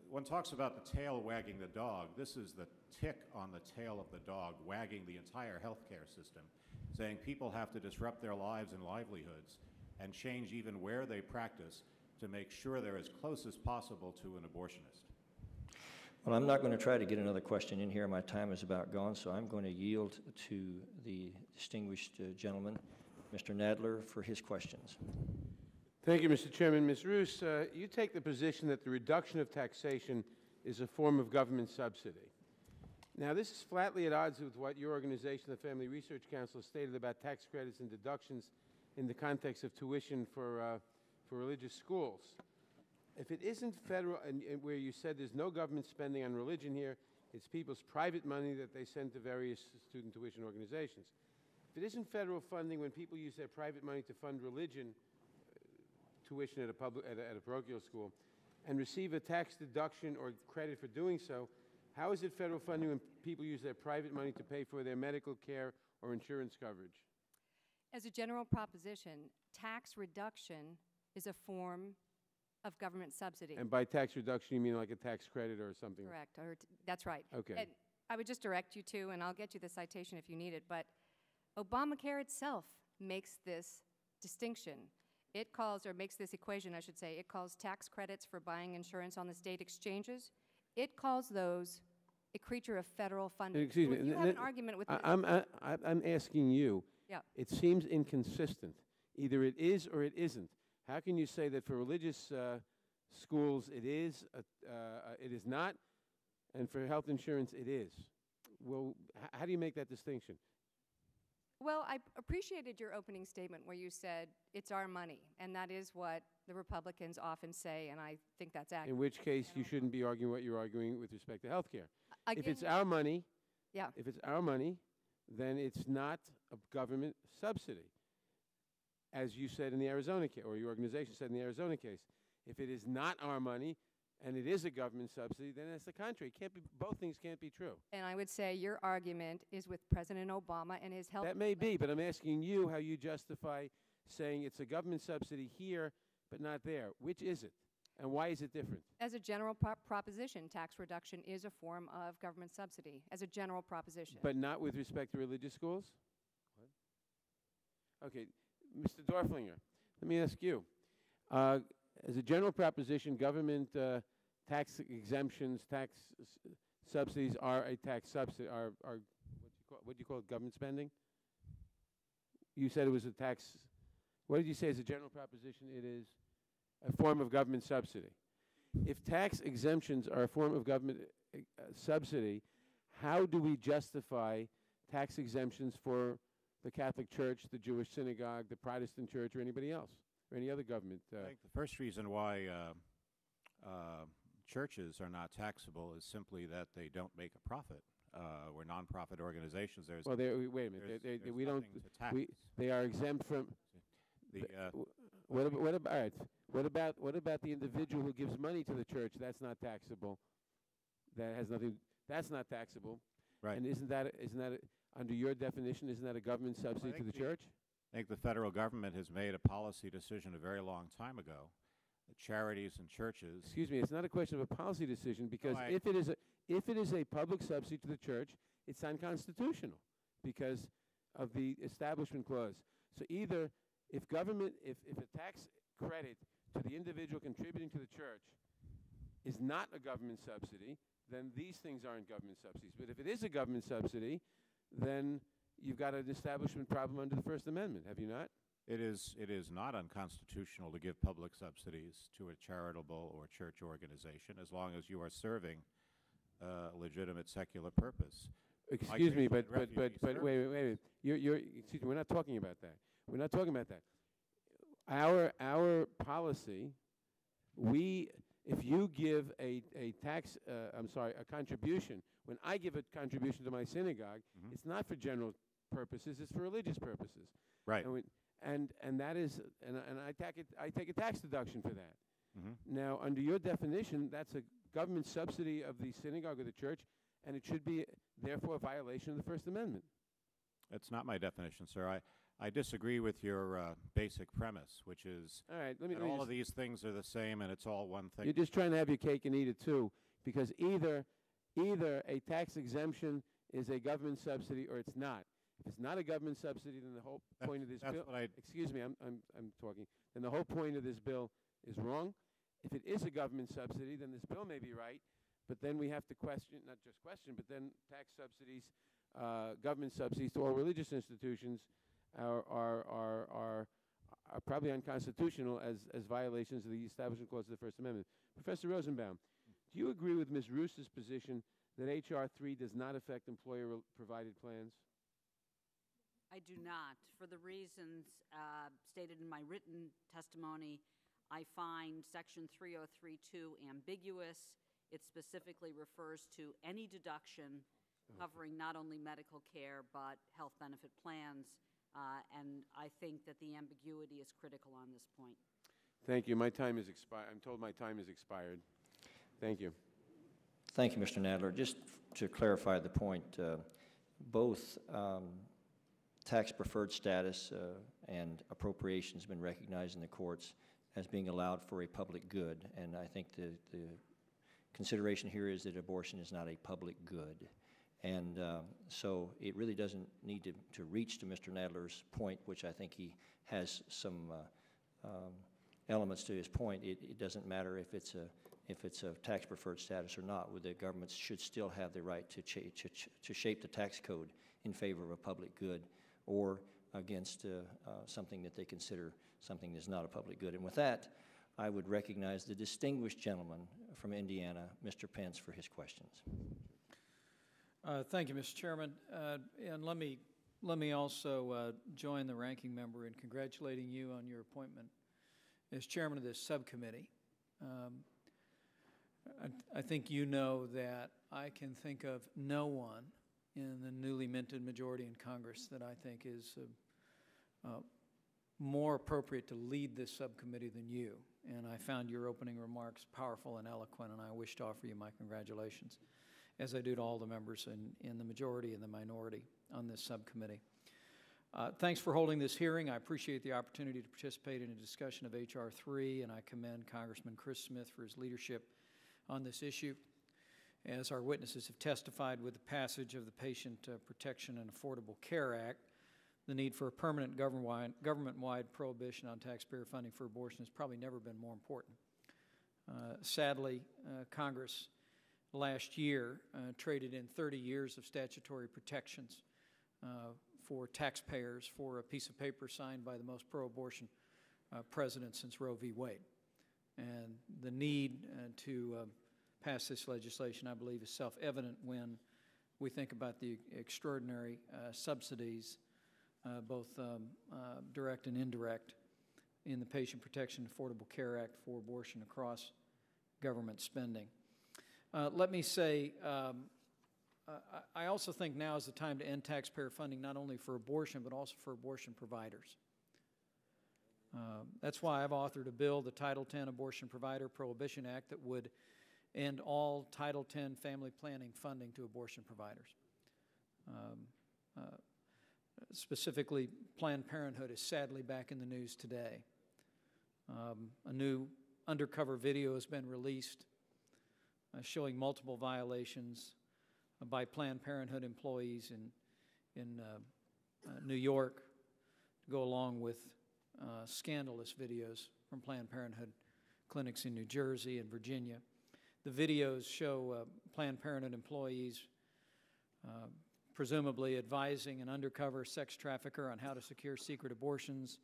one talks about the tail wagging the dog. This is the tick on the tail of the dog wagging the entire healthcare system, saying people have to disrupt their lives and livelihoods and change even where they practice to make sure they're as close as possible to an abortionist? Well, I'm not going to try to get another question in here. My time is about gone, so I'm going to yield to the distinguished gentleman, Mr. Nadler, for his questions. Thank you, Mr. Chairman. Ms. Roos, you take the position that the reduction of taxation is a form of government subsidy. Now, this is flatly at odds with what your organization, the Family Research Council, stated about tax credits and deductions in the context of tuition for religious schools. If it isn't federal, and where you said there's no government spending on religion here, it's people's private money that they send to various student tuition organizations. If it isn't federal funding, when people use their private money to fund religion, tuition at a parochial school, and receive a tax deduction or credit for doing so, how is it federal funding when people use their private money to pay for their medical care or insurance coverage? As a general proposition, tax reduction is a form of government subsidy. And by tax reduction, you mean like a tax credit or something? Correct. That's right. Okay. And I would just direct you to, and I'll get you the citation if you need it, but Obamacare itself makes this distinction. It calls, or makes this equation, I should say, it calls tax credits for buying insurance on the state exchanges. It calls those a creature of federal funding. Excuse so me. if you have an argument with I'm asking you. Yeah. It seems inconsistent. Either it is or it isn't. How can you say that for religious schools it is not, and for health insurance it is? Well, how do you make that distinction? Well, I appreciated your opening statement where you said it's our money, and that is what the Republicans often say, and I think that's accurate. In which case, you shouldn't be arguing what you're arguing with respect to health care. Again, If it's our money, yeah. if it's our money, then it's not a government subsidy, as you said in the Arizona case, or your organization said in the Arizona case. If it is not our money and it is a government subsidy, then it's the contrary. It can't be, both things can't be true. And I would say your argument is with President Obama and his health. That may be, but I'm asking you how you justify saying it's a government subsidy here but not there. Which is it? And why is it different? As a general proposition, tax reduction is a form of government subsidy, as a general proposition. But not with respect to religious schools? What? Okay, Mr. Dorflinger, let me ask you. As a general proposition, government tax exemptions, tax subsidies are a tax subsidy, are what do you call it, government spending? You said it was a tax. What did you say as a general proposition? It is a form of government subsidy. If tax exemptions are a form of government subsidy, how do we justify tax exemptions for the Catholic Church, the Jewish synagogue, the Protestant church, or anybody else, or any other government? I think the first reason why churches are not taxable is simply that they don't make a profit. We're nonprofit organizations. Well, wait a minute. We don't. They are exempt from. What about the individual who gives money to the church? That's not taxable. That has nothing. That's not taxable. Right. And isn't that under your definition? Isn't that a government subsidy to the church? I think the federal government has made a policy decision a very long time ago that charities and churches. Excuse me. It's not a question of a policy decision, because if it is a public subsidy to the church, it's unconstitutional because of the Establishment Clause. So either if a tax credit to the individual contributing to the church is not a government subsidy, then these things aren't government subsidies. But if it is a government subsidy, then you've got an establishment problem under the First Amendment, have you not? It is not unconstitutional to give public subsidies to a charitable or church organization as long as you are serving a legitimate secular purpose. Excuse me, but wait. Excuse me. We're not talking about that. We're not talking about that. Our policy, if you give a contribution, when I give a contribution to my synagogue, it's not for general purposes, it's for religious purposes. Right. And that is, and I take a tax deduction for that. Now, under your definition, that's a government subsidy of the synagogue or the church, and it should be, therefore, a violation of the First Amendment. That's not my definition, sir. I disagree with your basic premise, which is that all of these things are the same and it's all one thing. You're just trying to have your cake and eat it too, because either a tax exemption is a government subsidy or it's not. If it's not a government subsidy, then the whole point of this That's bill. what I- Excuse me, I'm talking. Then the whole point of this bill is wrong. If it is a government subsidy, then this bill may be right, but then we have to question, not just question, but then tax subsidies, government subsidies to all religious institutions are probably unconstitutional as violations of the Establishment Clause of the First Amendment. Professor Rosenbaum, do you agree with Ms. Roos's position that H.R. 3 does not affect employer-provided plans? I do not. For the reasons stated in my written testimony, I find Section 3032 ambiguous. It specifically refers to any deduction covering not only medical care but health benefit plans, and I think that the ambiguity is critical on this point. Thank you. My time is expired. I'm told my time is expired. Thank you. Thank you, Mr. Nadler. Just to clarify the point, both tax preferred status and appropriations have been recognized in the courts as being allowed for a public good, and I think the consideration here is that abortion is not a public good. And so it really doesn't need to reach to Mr. Nadler's point, which I think he has some elements to his point. It doesn't matter if it's a tax preferred status or not. The governments should still have the right to shape the tax code in favor of a public good or against something that they consider something that's not a public good. And with that, I would recognize the distinguished gentleman from Indiana, Mr. Pence, for his questions. Thank you, Mr. Chairman. And let me also join the ranking member in congratulating you on your appointment as chairman of this subcommittee. I think you know that I can think of no one in the newly minted majority in Congress that I think is more appropriate to lead this subcommittee than you. And I found your opening remarks powerful and eloquent, and I wish to offer you my congratulations, as I do to all the members in the majority and the minority on this subcommittee. Thanks for holding this hearing. I appreciate the opportunity to participate in a discussion of H.R. 3, and I commend Congressman Chris Smith for his leadership on this issue. As our witnesses have testified, with the passage of the Patient Protection and Affordable Care Act, the need for a permanent government-wide prohibition on taxpayer funding for abortion has probably never been more important. Sadly, Congress last year traded in 30 years of statutory protections for taxpayers for a piece of paper signed by the most pro-abortion president since Roe v. Wade. And the need to pass this legislation, I believe, is self-evident when we think about the extraordinary subsidies, both direct and indirect, in the Patient Protection and Affordable Care Act for abortion across government spending. Let me say, I also think now is the time to end taxpayer funding not only for abortion, but also for abortion providers. That's why I've authored a bill, the Title X Abortion Provider Prohibition Act, that would end all Title X family planning funding to abortion providers. Specifically, Planned Parenthood is sadly back in the news today. A new undercover video has been released showing multiple violations by Planned Parenthood employees in New York, to go along with scandalous videos from Planned Parenthood clinics in New Jersey and Virginia. The videos show Planned Parenthood employees presumably advising an undercover sex trafficker on how to secure secret abortions,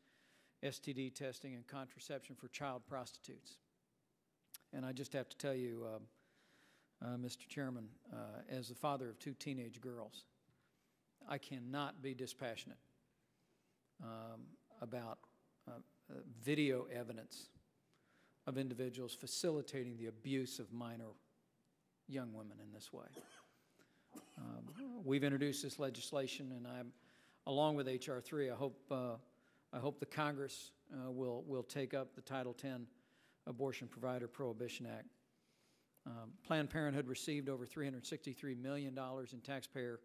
STD testing, and contraception for child prostitutes. And I just have to tell you, Mr. Chairman, as the father of 2 teenage girls, I cannot be dispassionate about video evidence of individuals facilitating the abuse of minor young women in this way. We've introduced this legislation, and I'm, along with H.R. 3, I hope the Congress will take up the Title X Abortion Provider Prohibition Act. Planned Parenthood received over $363 million in taxpayer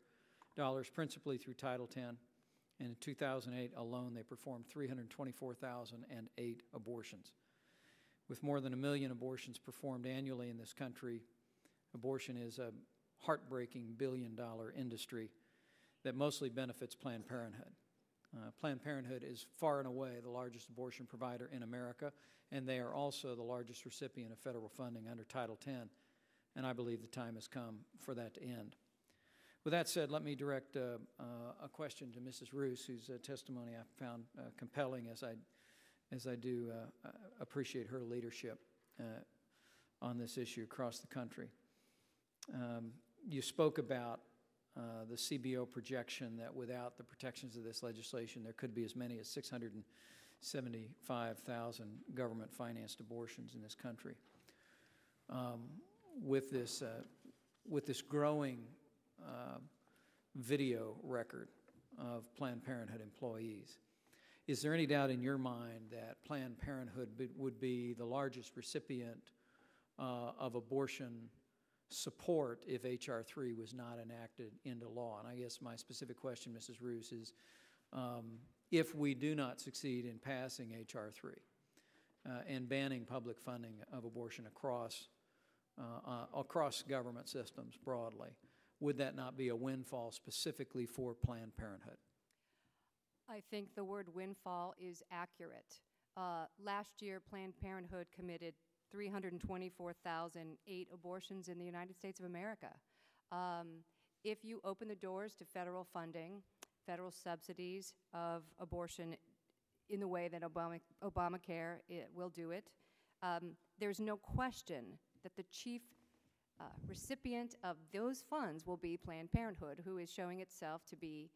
dollars, principally through Title X, and in 2008 alone they performed 324,008 abortions. With more than 1 million abortions performed annually in this country, abortion is a heartbreaking billion-dollar industry that mostly benefits Planned Parenthood. Planned Parenthood is far and away the largest abortion provider in America, and they are also the largest recipient of federal funding under Title X, and I believe the time has come for that to end. With that said, let me direct a question to Mrs. Roos, whose testimony I found compelling, as I do appreciate her leadership on this issue across the country. You spoke about the CBO projection that without the protections of this legislation, there could be as many as 675,000 government-financed abortions in this country. With this growing video record of Planned Parenthood employees, is there any doubt in your mind that Planned Parenthood would be the largest recipient of abortion support if H.R. 3 was not enacted into law? And I guess my specific question, Mrs. Roos, is if we do not succeed in passing H.R. 3 and banning public funding of abortion across government systems broadly, would that not be a windfall specifically for Planned Parenthood? I think the word windfall is accurate. Last year, Planned Parenthood committed 324,008 abortions in the United States of America. If you open the doors to federal funding, federal subsidies of abortion in the way that Obamacare will do it, there's no question that the chief recipient of those funds will be Planned Parenthood, who is showing itself to be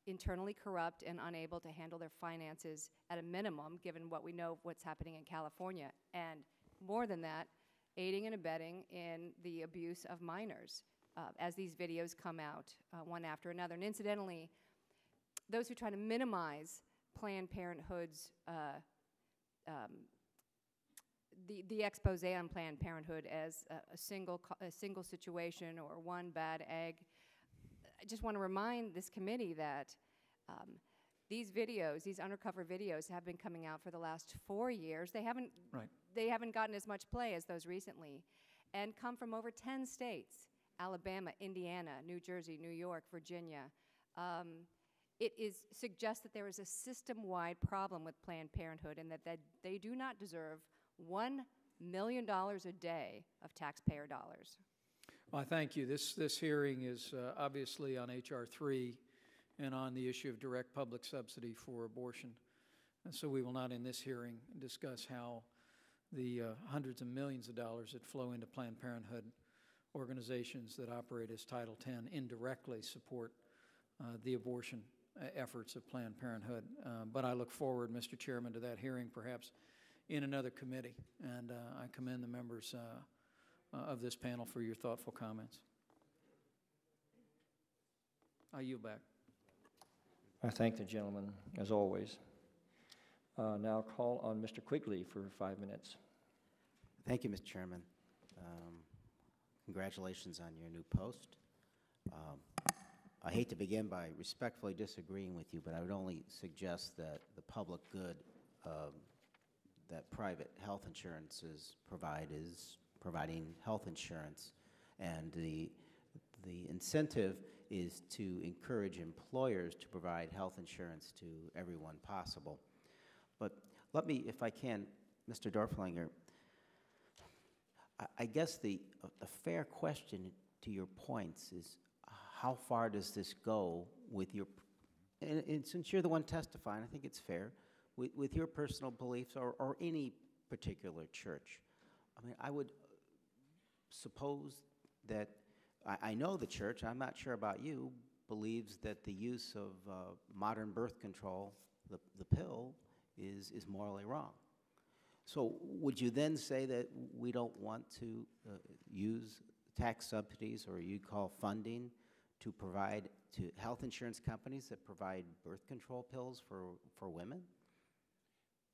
internally corrupt and unable to handle their finances at a minimum, given what we know of what's happening in California. And more than that, aiding and abetting in the abuse of minors as these videos come out one after another. And incidentally, those who try to minimize Planned Parenthood's the expose on Planned Parenthood as a single situation or one bad egg, I just want to remind this committee that these videos, these undercover videos, have been coming out for the last 4 years. They haven't gotten as much play as those recently, and come from over 10 states: Alabama, Indiana, New Jersey, New York, Virginia. It suggests that there is a system-wide problem with Planned Parenthood, and that they do not deserve $1 million a day of taxpayer dollars. Well, I thank you. This hearing is obviously on H.R. 3 and on the issue of direct public subsidy for abortion. And so we will not in this hearing discuss how the hundreds of millions of dollars that flow into Planned Parenthood organizations that operate as Title X indirectly support the abortion efforts of Planned Parenthood. But I look forward, Mr. Chairman, to that hearing perhaps in another committee. And I commend the members of this panel for your thoughtful comments. I yield back. I thank the gentleman, as always. Now call on Mr. Quigley for 5 minutes. Thank you, Mr. Chairman. Congratulations on your new post. I hate to begin by respectfully disagreeing with you, but I would only suggest that the public good that private health insurances provide is providing health insurance, and the incentive is to encourage employers to provide health insurance to everyone possible. But let me, if I can, Mr. Dorflinger, I guess a fair question to your points is how far does this go with your, and since you're the one testifying, I think it's fair, with your personal beliefs or any particular church. I mean, I would suppose that, I know the church, I'm not sure about you, believes that the use of modern birth control, the pill, is morally wrong. So would you then say that we don't want to use tax subsidies, or you call funding, to provide to health insurance companies that provide birth control pills for women?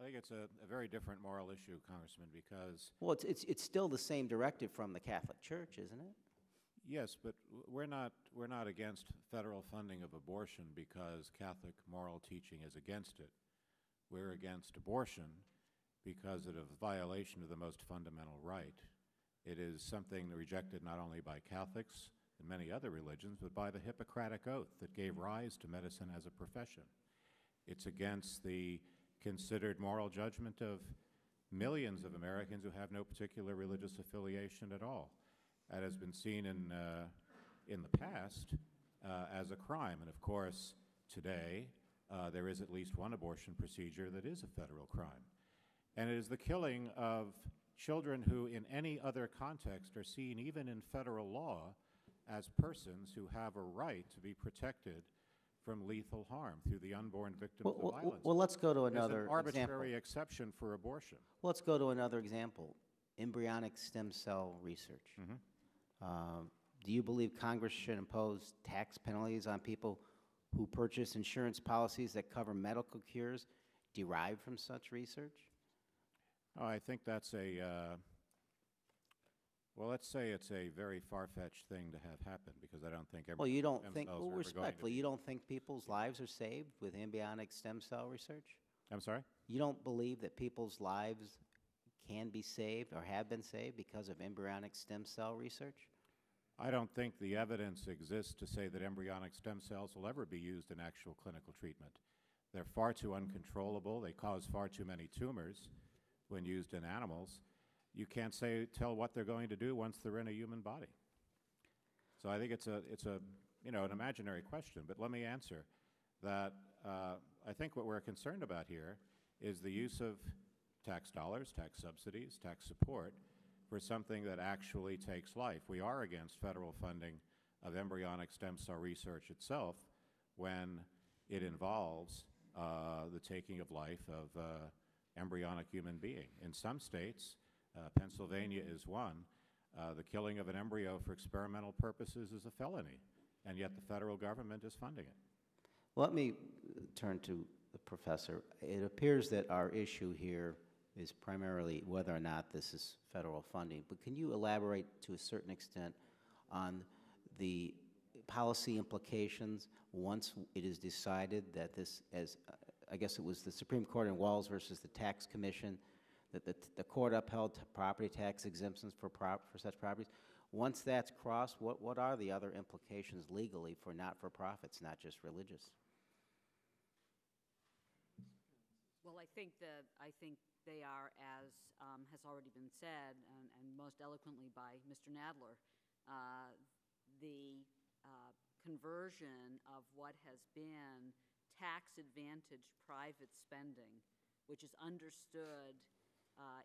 I think it's a very different moral issue, Congressman, because... Well, it's still the same directive from the Catholic Church, isn't it? Yes, but we're not against federal funding of abortion because Catholic moral teaching is against it. We're against abortion because of a violation of the most fundamental right. It is something rejected not only by Catholics, and many other religions, but by the Hippocratic Oath that gave rise to medicine as a profession. It's against the considered moral judgment of millions of Americans who have no particular religious affiliation at all. That has been seen in the past as a crime. And of course, today, there is at least one abortion procedure that is a federal crime. And it is the killing of children who, in any other context, are seen, even in federal law, as persons who have a right to be protected from lethal harm through the unborn victims of violence. Well, let's go to There's another an arbitrary example. exception for abortion. Let's go to another example, embryonic stem cell research. Do you believe Congress should impose tax penalties on people who purchase insurance policies that cover medical cures derived from such research? Oh, I think that's well, let's say it's a very far-fetched thing to have happen, because I don't think Well, you don't stem think, cells well, are ever going to respectfully, be- you don't think people's lives are saved with embryonic stem cell research? I'm sorry? You don't believe that people's lives can be saved or have been saved because of embryonic stem cell research? I don't think the evidence exists to say that embryonic stem cells will ever be used in actual clinical treatment. They're far too uncontrollable. They cause far too many tumors when used in animals. You can't tell what they're going to do once they're in a human body. So I think it's a an imaginary question. But let me answer that. I think what we're concerned about here is the use of tax dollars, tax subsidies, tax support for something that actually takes life. We are against federal funding of embryonic stem cell research itself when it involves the taking of life of embryonic human being. In some states, Pennsylvania is one, the killing of an embryo for experimental purposes is a felony, and yet the federal government is funding it. Let me turn to the professor. It appears that our issue here is primarily whether or not this is federal funding, but can you elaborate to a certain extent on the policy implications once it is decided that this, as I guess it was the Supreme Court in Walls versus the Tax Commission, that the court upheld property tax exemptions for such properties. Once that's crossed, what are the other implications legally for not-for-profits, not just religious? Well, I think they are, as has already been said, and most eloquently by Mr. Nadler, the conversion of what has been tax-advantaged private spending, which is understood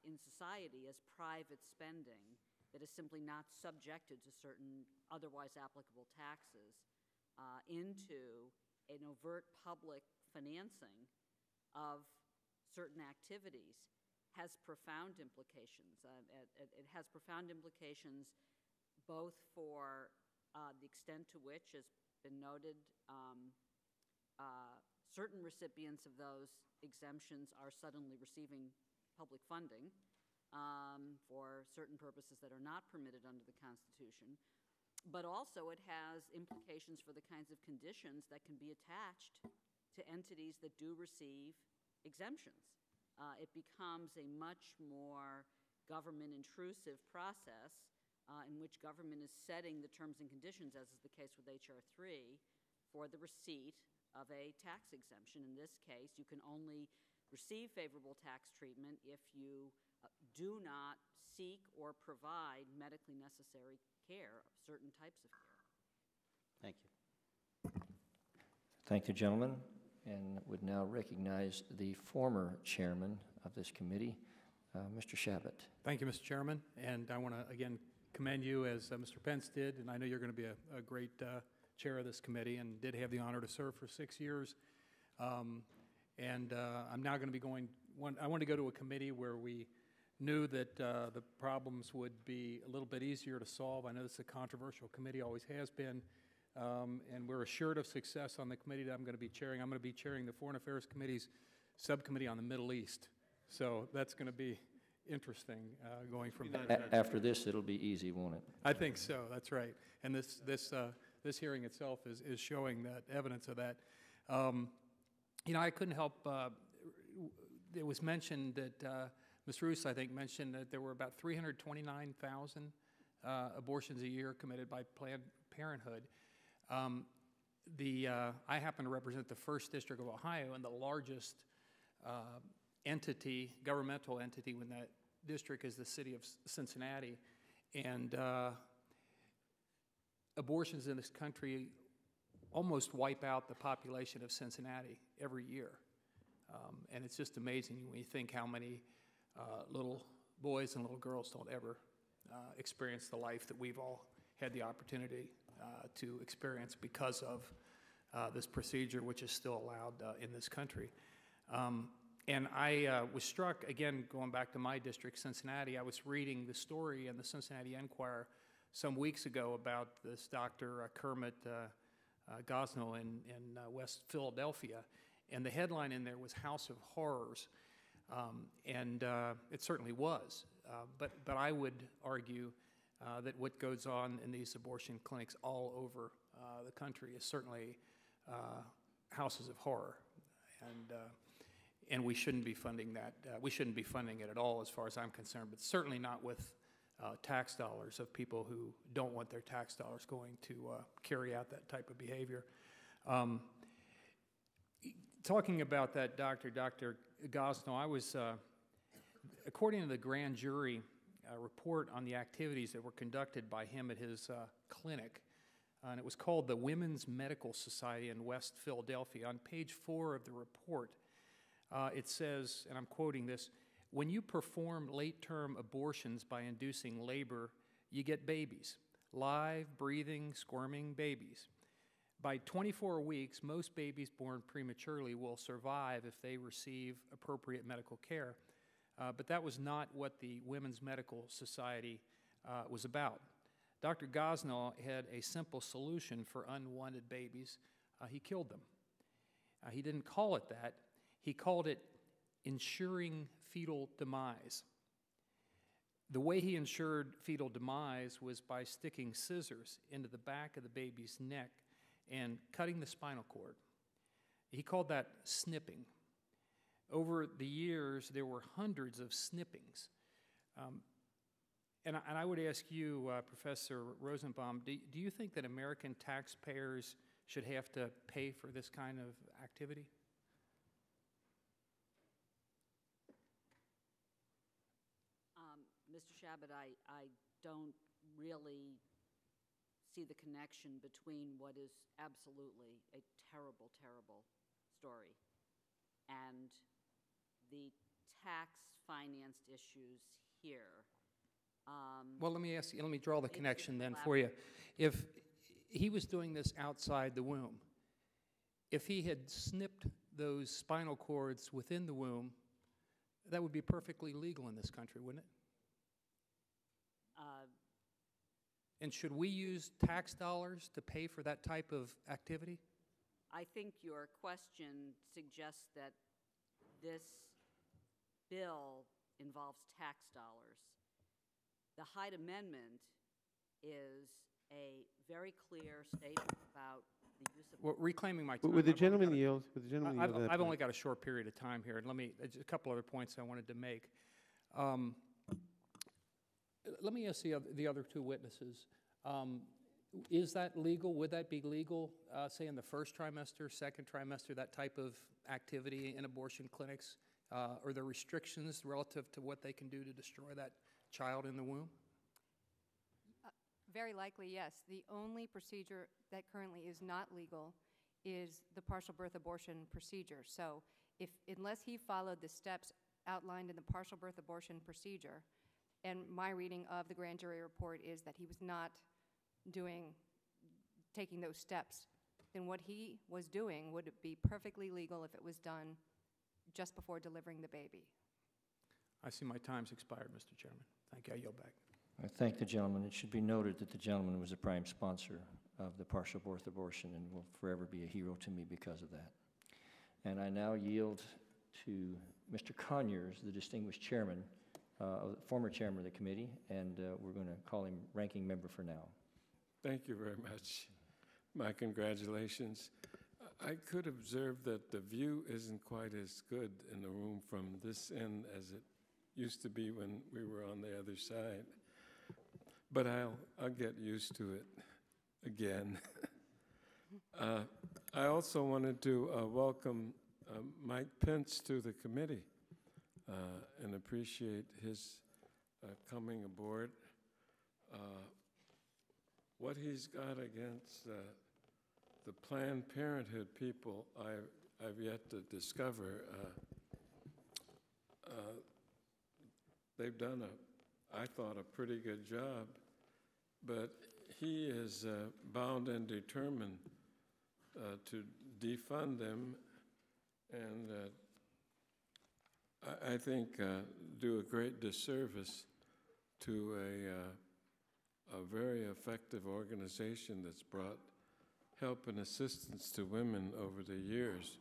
in society as private spending that is simply not subjected to certain otherwise applicable taxes, into an overt public financing of certain activities has profound implications. It has profound implications both for the extent to which, has been noted, certain recipients of those exemptions are suddenly receiving public funding for certain purposes that are not permitted under the Constitution. But also it has implications for the kinds of conditions that can be attached to entities that do receive exemptions. It becomes a much more government-intrusive process in which government is setting the terms and conditions, as is the case with H.R. 3, for the receipt of a tax exemption. In this case, you can only receive favorable tax treatment if you do not seek or provide medically necessary care, certain types of care. Thank you. Thank you, gentlemen, and would now recognize the former chairman of this committee, Mr. Shabbat. Thank you, Mr. Chairman, and I want to again commend you, as Mr. Pence did, and I know you're going to be a great chair of this committee, and did have the honor to serve for 6 years. I'm now going to be going, I want to go to a committee where we knew that the problems would be a little bit easier to solve. I know this is a controversial committee, always has been, and we're assured of success on the committee that I'm going to be chairing. I'm going to be chairing the Foreign Affairs Committee's subcommittee on the Middle East. So that's going to be interesting going from After this, it'll be easy, won't it? I think so, that's right. And this hearing itself is showing that evidence of that. I couldn't help, it was mentioned that, Ms. Roos, I think, mentioned that there were about 329,000 abortions a year committed by Planned Parenthood. I happen to represent the 1st District of Ohio, and the largest entity, governmental entity in that district is the city of Cincinnati. And abortions in this country almost wipe out the population of Cincinnati every year. And it's just amazing when you think how many little boys and little girls don't ever experience the life that we've all had the opportunity to experience because of this procedure, which is still allowed in this country. And I was struck, again, going back to my district, Cincinnati. I was reading the story in the Cincinnati Enquirer some weeks ago about this Dr. Kermit Gosnell in West Philadelphia, and the headline in there was House of Horrors, and it certainly was. But I would argue that what goes on in these abortion clinics all over the country is certainly houses of horror, and we shouldn't be funding that. We shouldn't be funding it at all, as far as I'm concerned. But certainly not with tax dollars of people who don't want their tax dollars going to carry out that type of behavior. Talking about that Dr. Gosnell, I was, according to the grand jury report on the activities that were conducted by him at his clinic, and it was called the Women's Medical Society in West Philadelphia. On page 4 of the report, it says, and I'm quoting this, "When you perform late-term abortions by inducing labor, you get babies, live, breathing, squirming babies. By 24 weeks, most babies born prematurely will survive if they receive appropriate medical care." But that was not what the Women's Medical Society was about. Dr. Gosnell had a simple solution for unwanted babies. He killed them. He didn't call it that. He called it ensuring fetal demise. The way he ensured fetal demise was by sticking scissors into the back of the baby's neck and cutting the spinal cord. He called that snipping. Over the years, there were hundreds of snippings. And I would ask you, Professor Rosenbaum, do you think that American taxpayers should have to pay for this kind of activity? Mr. Shabbat, I don't really see the connection between what is absolutely a terrible, terrible story and the tax-financed issues here. Well, let me ask you, let me draw the connection then for you. If he was doing this outside the womb, if he had snipped those spinal cords within the womb, that would be perfectly legal in this country, wouldn't it? And should we use tax dollars to pay for that type of activity? I think your question suggests that this bill involves tax dollars. The Hyde Amendment is a very clear statement about the use of... Well, reclaiming my time. Would the gentleman yield? Would the gentleman yield at that I've point? only got a short period of time here, and just a couple other points I wanted to make. Let me ask the other two witnesses. Is that legal? Would that be legal, say in the first trimester, second trimester, that type of activity in abortion clinics? Are there restrictions relative to what they can do to destroy that child in the womb? Very likely, yes. The only procedure that currently is not legal is the partial birth abortion procedure. So unless he followed the steps outlined in the partial birth abortion procedure, and my reading of the grand jury report is that he was not taking those steps, then what he was doing would be perfectly legal if it was done just before delivering the baby. I see my time's expired, Mr. Chairman. Thank you. I yield back. I thank the gentleman. It should be noted that the gentleman was a prime sponsor of the partial birth abortion and will forever be a hero to me because of that. And I now yield to Mr. Conyers, the distinguished chairman, former chairman of the committee, and we're going to call him ranking member for now. Thank you very much. My congratulations. I could observe that the view isn't quite as good in the room from this end as it used to be when we were on the other side, but I'll get used to it. again. I also wanted to welcome Mike Pence to the committee and appreciate his coming aboard. What he's got against the Planned Parenthood people, I've yet to discover. They've done, I thought, a pretty good job, but he is bound and determined to defund them and I think do a great disservice to a very effective organization that's brought help and assistance to women over the years.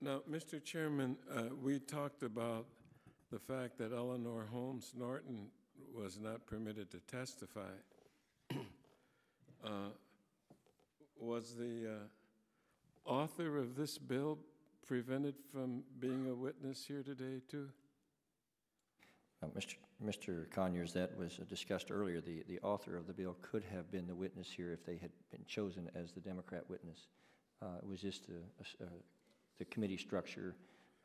Now, Mr. Chairman, we talked about the fact that Eleanor Holmes Norton was not permitted to testify. Was the author of this bill prevented from being a witness here today, too? Mr. Conyers, that was discussed earlier. The author of the bill could have been the witness here if they had been chosen as the Democrat witness. It was just the committee structure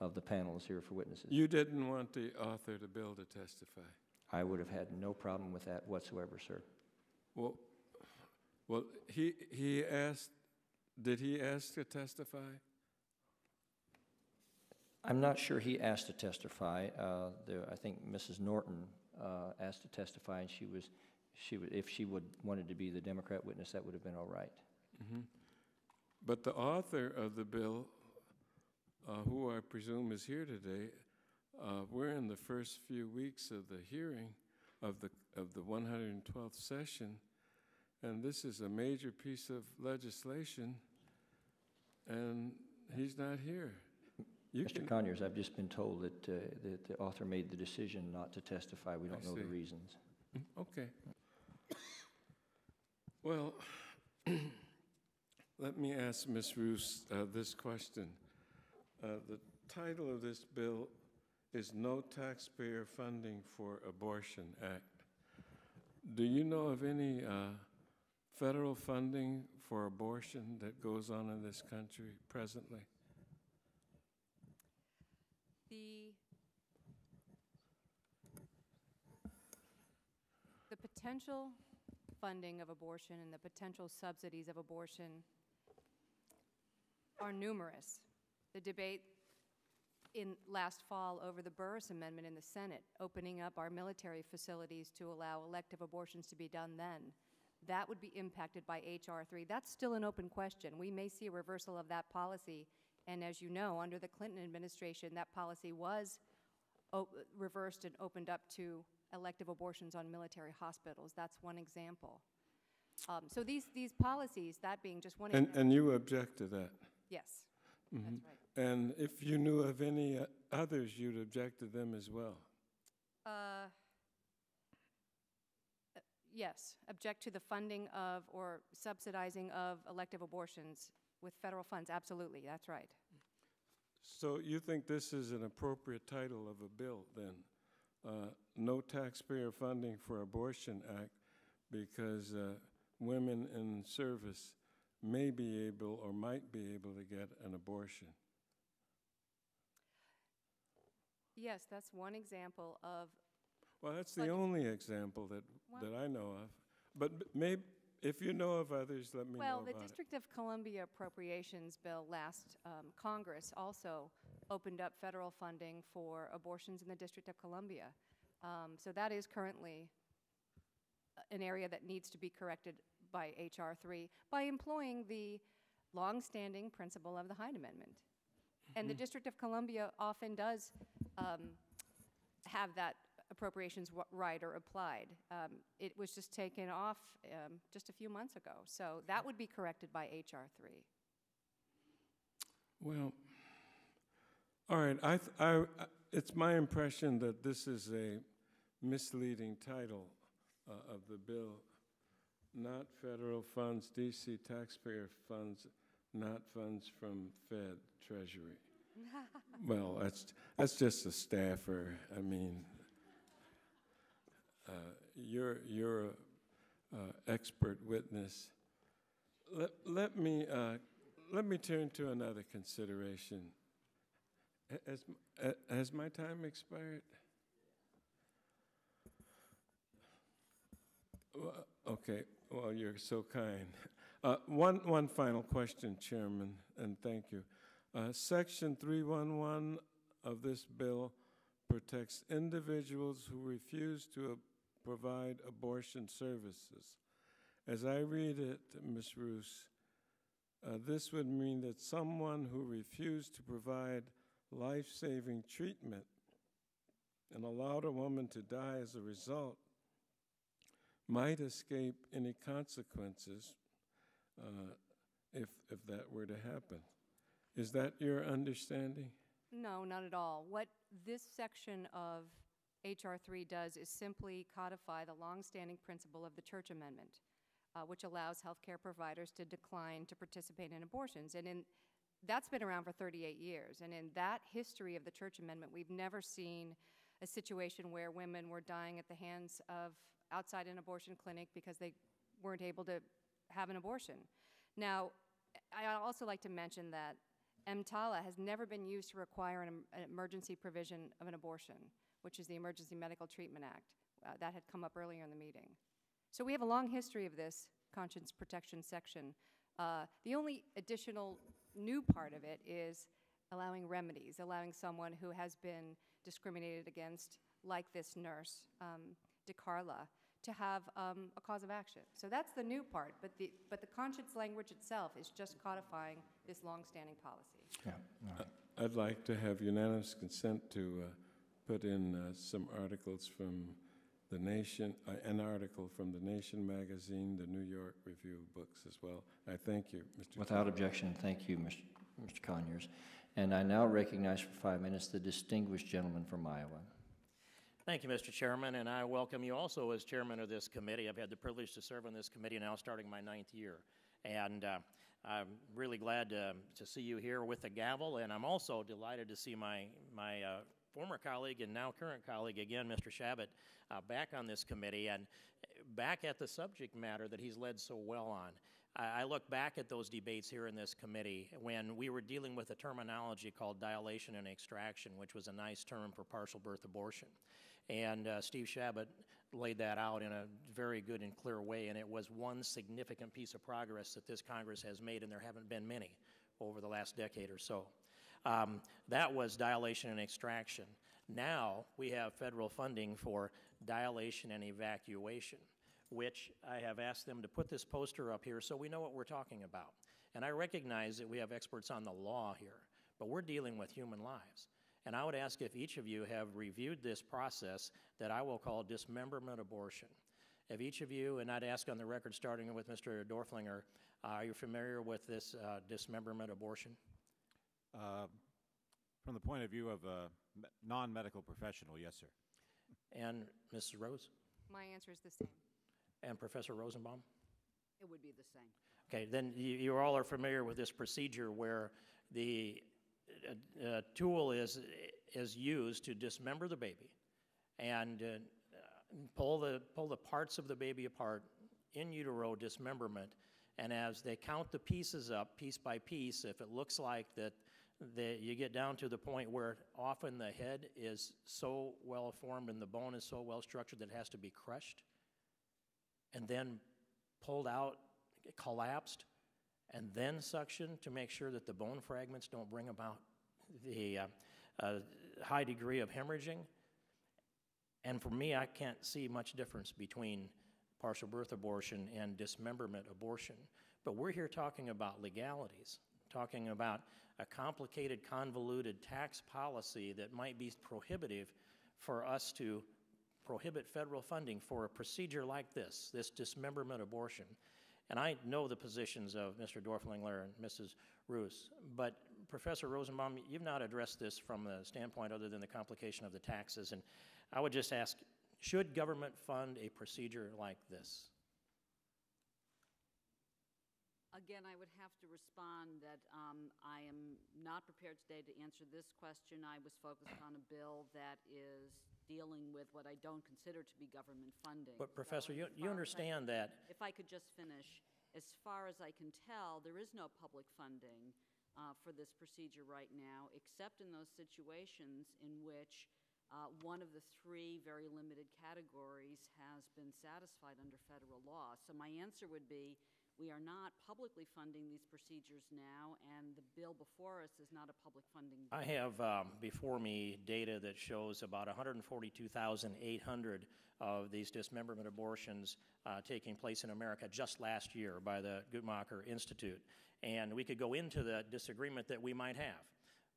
of the panels here for witnesses. You didn't want the author of the bill to testify? I would have had no problem with that whatsoever, sir. Well, he asked, did he ask to testify? I'm not sure he asked to testify. I think Mrs. Norton asked to testify, and if she wanted to be the Democrat witness, that would have been all right. Mm-hmm. But the author of the bill, who I presume is here today, we're in the first few weeks of the hearing of the 112th session, and this is a major piece of legislation, and he's not here. Mr. Conyers, I've just been told that the author made the decision not to testify. We don't know the reasons. Okay. Well, let me ask Ms. Roos this question. The title of this bill is No Taxpayer Funding for Abortion Act. Do you know of any federal funding for abortion that goes on in this country presently? The potential funding of abortion and the potential subsidies of abortion are numerous. The debate in last fall over the Burris Amendment in the Senate, opening up our military facilities to allow elective abortions to be done then, that would be impacted by H.R. 3. That's still an open question. We may see a reversal of that policy, and as you know, under the Clinton administration, that policy was reversed and opened up to elective abortions on military hospitals. That's one example. So these policies, that being just one example. And you object to that? Yes, mm-hmm. That's right. And if you knew of any others, you'd object to them as well? Yes, object to the funding of or subsidizing of elective abortions with federal funds, absolutely, that's right. So you think this is an appropriate title of a bill, then? No Taxpayer Funding for Abortion Act, because women in service may be able or might be able to get an abortion. Yes, that's one example of... Well, that's the only example that I know of. But maybe, if you know of others, let me know about it. Well, the District of Columbia Appropriations Bill last Congress also opened up federal funding for abortions in the District of Columbia. So that is currently an area that needs to be corrected by H.R. 3 by employing the longstanding principle of the Hyde Amendment. And the District of Columbia often does have that appropriations rider applied. It was just taken off just a few months ago. So that would be corrected by H.R. 3. Well, all right. It's my impression that this is a misleading title of the bill. Not federal funds, D.C. taxpayer funds, not funds from Fed Treasury. Well, that's just a staffer. I mean, you're expert witness. Let me turn to another consideration. Has my time expired? Okay. Well, you're so kind. One final question, Chairman, and thank you. Section 311 of this bill protects individuals who refuse to provide abortion services. As I read it, Ms. Roos, this would mean that someone who refused to provide life-saving treatment and allowed a woman to die as a result might escape any consequences if that were to happen. Is that your understanding? No, not at all. What this section of H.R. 3 does is simply codify the longstanding principle of the Church Amendment, which allows healthcare providers to decline to participate in abortions. And that's been around for 38 years. And in that history of the Church Amendment, we've never seen a situation where women were dying at the hands of outside an abortion clinic because they weren't able to have an abortion. Now, I also like to mention that EMTALA has never been used to require an emergency provision of an abortion, which is the Emergency Medical Treatment Act. That had come up earlier in the meeting. So we have a long history of this conscience protection section. The only additional new part of it is allowing remedies, allowing someone who has been discriminated against, like this nurse, DeCarla, to have a cause of action. So that's the new part, but the conscience language itself is just codifying this longstanding policy. Yeah. All right. I'd like to have unanimous consent to put in some articles from The Nation, an article from The Nation magazine, the New York Review of Books as well. I thank you, Mr. Without objection, thank you, Mr. Conyers. And I now recognize for 5 minutes the distinguished gentleman from Iowa. Thank you, Mr. Chairman, and I welcome you also as chairman of this committee. I've had the privilege to serve on this committee now starting my 9th year. And I'm really glad to see you here with the gavel, and I'm also delighted to see my former colleague and now current colleague again, Mr. Shabbat, back on this committee and back at the subject matter that he's led so well on. I look back at those debates here in this committee when we were dealing with a terminology called dilation and extraction, which was a nice term for partial birth abortion. And Steve Shabbat laid that out in a very good and clear way, and it was one significant piece of progress that this Congress has made, and there haven't been many over the last decade or so. That was dilation and extraction. Now we have federal funding for dilation and evacuation, which I have asked them to put this poster up here so we know what we're talking about. And I recognize that we have experts on the law here, but we're dealing with human lives. And I would ask if each of you have reviewed this process that I will call dismemberment abortion. If each of you, and I'd ask on the record starting with Mr. Dorflinger, are you familiar with this dismemberment abortion? From the point of view of a non-medical professional, yes, sir. And Mrs. Rose? My answer is the same. And Professor Rosenbaum? It would be the same. Okay, then you all are familiar with this procedure where the tool is used to dismember the baby and pull the parts of the baby apart in utero dismemberment, and as they count the pieces up piece by piece, if it looks like that you get down to the point where often the head is so well formed and the bone is so well structured that it has to be crushed and then pulled out, collapsed, and then suctioned to make sure that the bone fragments don't bring about the high degree of hemorrhaging. And for me, I can't see much difference between partial birth abortion and dismemberment abortion. But we're here talking about legalities, talking about a complicated, convoluted tax policy that might be prohibitive for us to prohibit federal funding for a procedure like this dismemberment abortion. And I know the positions of Mr. Dorflinger and Mrs. Roos, but Professor Rosenbaum, you've not addressed this from a standpoint other than the complication of the taxes. And I would just ask, should government fund a procedure like this? Again, I would have to respond that I am not prepared today to answer this question. I was focused on a bill that is dealing with what I don't consider to be government funding. But Professor, you understand that. If I could just finish, as far as I can tell, there is no public funding for this procedure right now, except in those situations in which one of the three very limited categories has been satisfied under federal law. So my answer would be, we are not publicly funding these procedures now, and the bill before us is not a public funding bill. I have before me data that shows about 142,800 of these dismemberment abortions taking place in America just last year by the Guttmacher Institute. And we could go into the disagreement that we might have.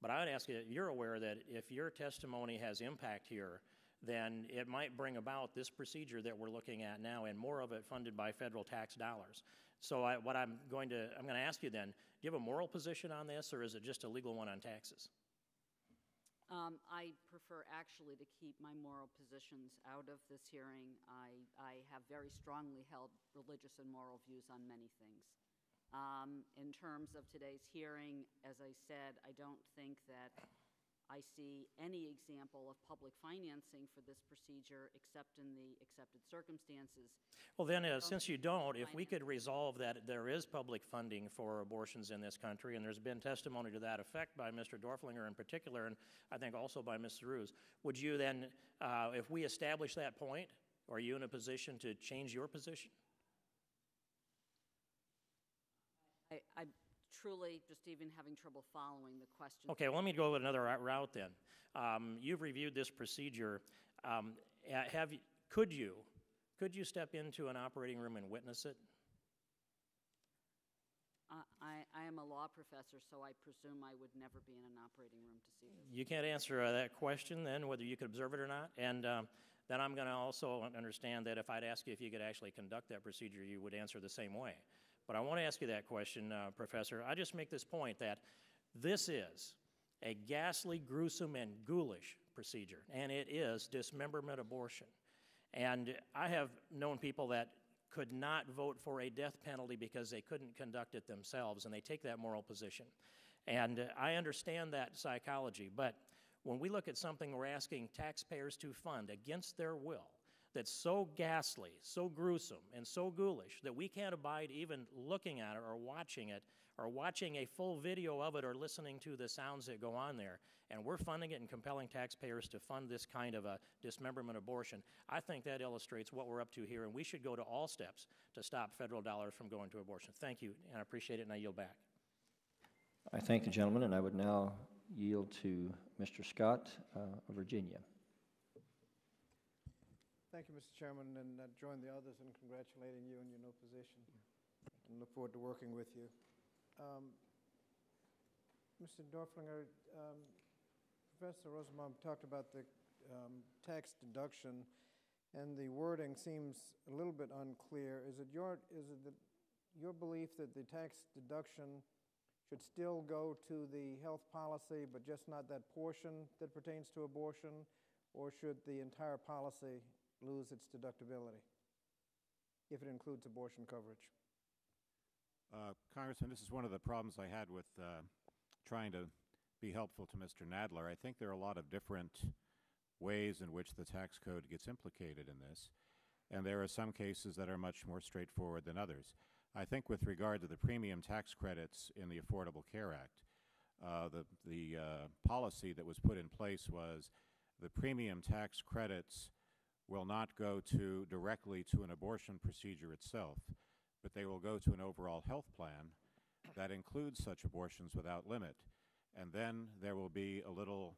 But I would ask you, you're aware that if your testimony has impact here, then it might bring about this procedure that we're looking at now, and more of it funded by federal tax dollars. So I'm going to ask you then, do you have a moral position on this, or is it just a legal one on taxes? I prefer actually to keep my moral positions out of this hearing. I have very strongly held religious and moral views on many things. In terms of today's hearing, as I said, I don't think that I see any example of public financing for this procedure except in the accepted circumstances. Well then, since you don't, if we could resolve that there is public funding for abortions in this country, and there's been testimony to that effect by Mr. Dorflinger in particular, and I think also by Ms. Ruse, would you then, if we establish that point, are you in a position to change your position? I'm truly just even having trouble following the question. Okay, well, let me go with another route then. You've reviewed this procedure. Could you step into an operating room and witness it? I am a law professor, so I presume I would never be in an operating room to see this. You can't answer that question then, whether you could observe it or not. And then I'm going to also understand that if I'd ask you if you could actually conduct that procedure, you would answer the same way. But I want to ask you that question, Professor. I just make this point that this is a ghastly, gruesome, and ghoulish procedure, and it is dismemberment abortion. And I have known people that could not vote for a death penalty because they couldn't conduct it themselves, and they take that moral position. And I understand that psychology, but when we look at something we're asking taxpayers to fund against their will, that's so ghastly, so gruesome, and so ghoulish that we can't abide even looking at it or watching a full video of it or listening to the sounds that go on there, and we're funding it and compelling taxpayers to fund this kind of a dismemberment abortion. I think that illustrates what we're up to here, and we should go to all steps to stop federal dollars from going to abortion. Thank you, and I appreciate it, and I yield back. I thank the gentleman, and I would now yield to Mr. Scott of Virginia. Thank you, Mr. Chairman, and join the others in congratulating you on your new position, and look forward to working with you. Mr. Dorflinger, Professor Rosenbaum talked about the tax deduction, and the wording seems a little bit unclear. Is it your belief that the tax deduction should still go to the health policy, but just not that portion that pertains to abortion, or should the entire policy lose its deductibility if it includes abortion coverage? Congressman, this is one of the problems I had with trying to be helpful to Mr. Nadler. I think there are a lot of different ways in which the tax code gets implicated in this, and there are some cases that are much more straightforward than others. I think with regard to the premium tax credits in the Affordable Care Act, the policy that was put in place was the premium tax credits will not go directly to an abortion procedure itself, but they will go to an overall health plan that includes such abortions without limit. And then there will be a little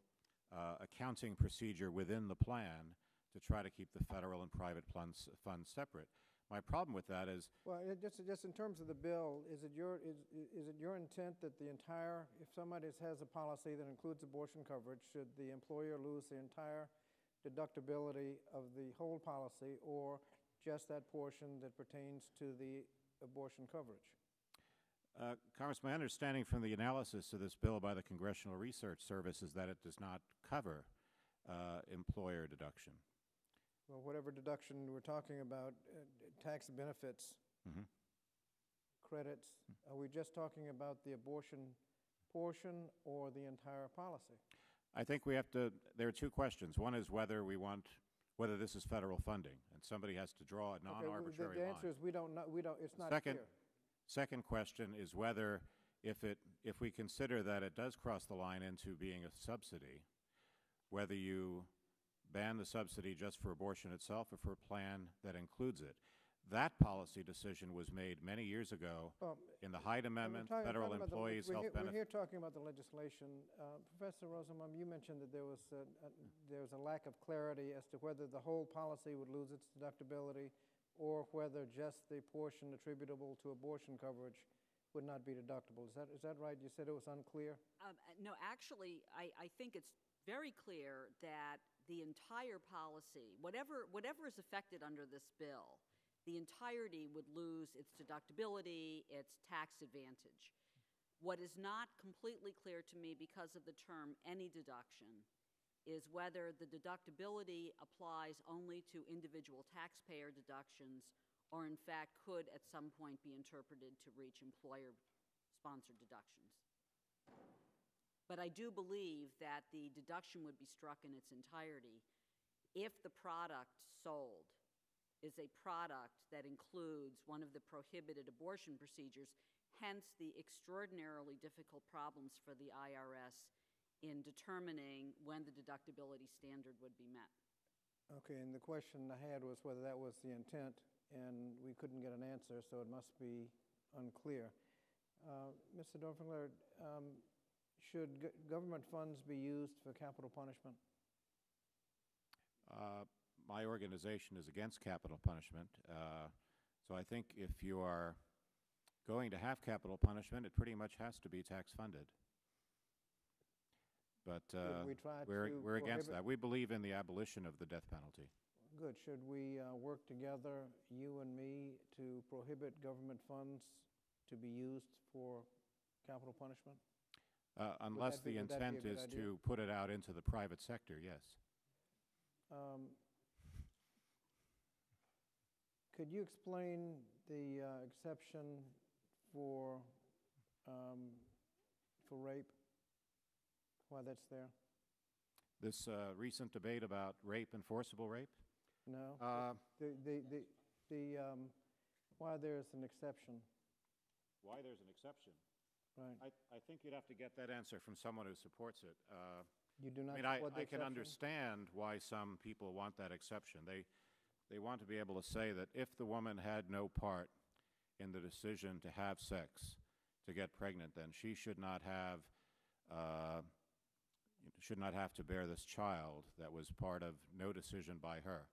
accounting procedure within the plan to try to keep the federal and private funds separate. My problem with that is... Well, just in terms of the bill, is it your intent that the entire, if somebody has a policy that includes abortion coverage, should the employer lose the entire deductibility of the whole policy, or just that portion that pertains to the abortion coverage? Congressman, my understanding from the analysis of this bill by the Congressional Research Service is that it does not cover employer deduction. Well, whatever deduction we're talking about, tax benefits credits, are we just talking about the abortion portion or the entire policy? I think we have to, there are two questions. One is whether whether this is federal funding, and somebody has to draw a non-arbitrary The line. answer is we don't know, it's not Second, clear. second question is whether, if we consider that it does cross the line into being a subsidy, whether you ban the subsidy just for abortion itself or for a plan that includes it. That policy decision was made many years ago in the Hyde Amendment, Federal Employees Health Benefits. We're here talking about the legislation. Professor Rosenbaum, you mentioned that there was a lack of clarity as to whether the whole policy would lose its deductibility or whether just the portion attributable to abortion coverage would not be deductible. Is that right? You said it was unclear? No, actually, I think it's very clear that the entire policy, whatever is affected under this bill, the entirety would lose its deductibility, its tax advantage. What is not completely clear to me because of the term any deduction is whether the deductibility applies only to individual taxpayer deductions or in fact could at some point be interpreted to reach employer-sponsored deductions. But I do believe that the deduction would be struck in its entirety if the product sold is a product that includes one of the prohibited abortion procedures, hence the extraordinarily difficult problems for the IRS in determining when the deductibility standard would be met. Okay, and the question I had was whether that was the intent, and we couldn't get an answer, so it must be unclear. Mr. Dorfengler, should government funds be used for capital punishment? My organization is against capital punishment, so I think if you are going to have capital punishment, it pretty much has to be tax-funded. But we're against that. We believe in the abolition of the death penalty. Good. Should we work together, you and me, to prohibit government funds to be used for capital punishment? Unless the intent is to put it out into the private sector, yes. Could you explain the exception for rape, why that's there? This recent debate about rape and forcible rape? No. Why there's an exception? Why there's an exception? Right. I think you'd have to get that answer from someone who supports it. You do not I support the can exception? understand why some people want that exception. They want to be able to say that if the woman had no part in the decision to have sex, to get pregnant, then she should not have to bear this child that was part of no decision by her.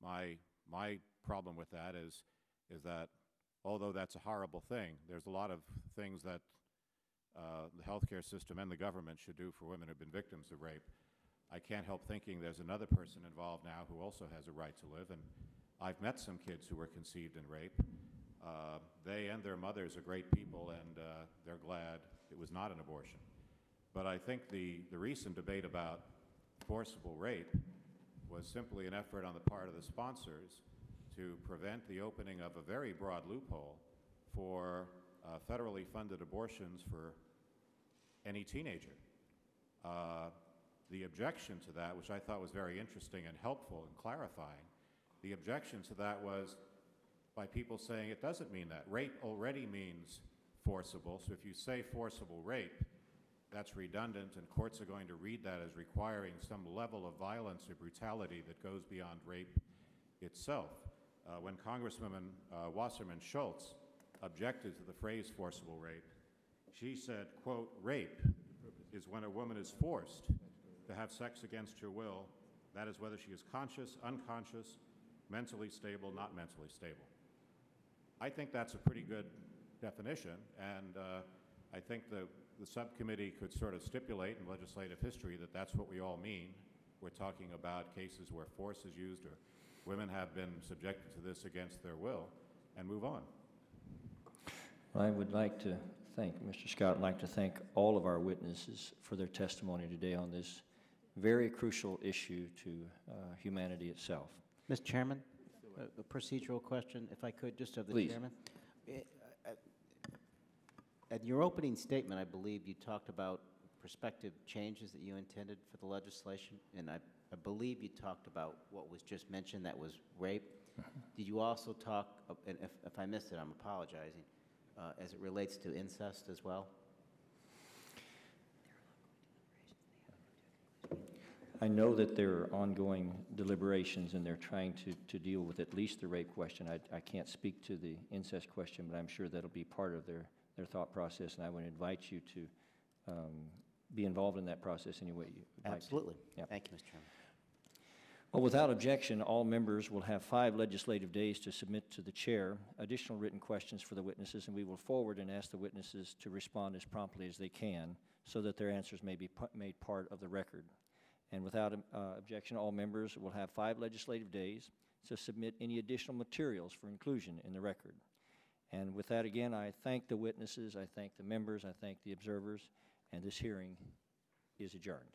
My problem with that is that although that's a horrible thing, there's a lot of things that the healthcare system and the government should do for women who have been victims of rape. I can't help thinking there's another person involved now who also has a right to live, and I've met some kids who were conceived in rape. They and their mothers are great people, and they're glad it was not an abortion. But I think the recent debate about forcible rape was simply an effort on the part of the sponsors to prevent the opening of a very broad loophole for federally funded abortions for any teenager. The objection to that, which I thought was very interesting and helpful and clarifying, the objection to that was by people saying it doesn't mean that. Rape already means forcible, so if you say forcible rape, that's redundant, and courts are going to read that as requiring some level of violence or brutality that goes beyond rape itself. When Congresswoman Wasserman Schultz objected to the phrase forcible rape, she said, quote, rape is when a woman is forced to have sex against her will. That is whether she is conscious, unconscious, mentally stable, not mentally stable. I think that's a pretty good definition, and I think the subcommittee could sort of stipulate in legislative history that that's what we all mean. We're talking about cases where force is used or women have been subjected to this against their will, and move on. I would like to thank Mr. Scott. I'd like to thank all of our witnesses for their testimony today on this very crucial issue to humanity itself. Mr. Chairman, a procedural question, if I could, just of the Please. chairman. At your opening statement, I believe you talked about prospective changes that you intended for the legislation, and I believe you talked about what was just mentioned, that was rape. Did you also talk, and if I missed it, I'm apologizing, as it relates to incest as well? I know that there are ongoing deliberations, and they're trying to deal with at least the rape question. I can't speak to the incest question, but I'm sure that'll be part of their thought process, and I would invite you to be involved in that process any way you would like to. Absolutely. Yep. Thank you, Mr. Chairman. Well, without objection, all members will have 5 legislative days to submit to the chair additional written questions for the witnesses, and we will forward and ask the witnesses to respond as promptly as they can so that their answers may be made part of the record. And without objection, all members will have 5 legislative days to submit any additional materials for inclusion in the record. And with that, again, I thank the witnesses, I thank the members, I thank the observers, and this hearing is adjourned.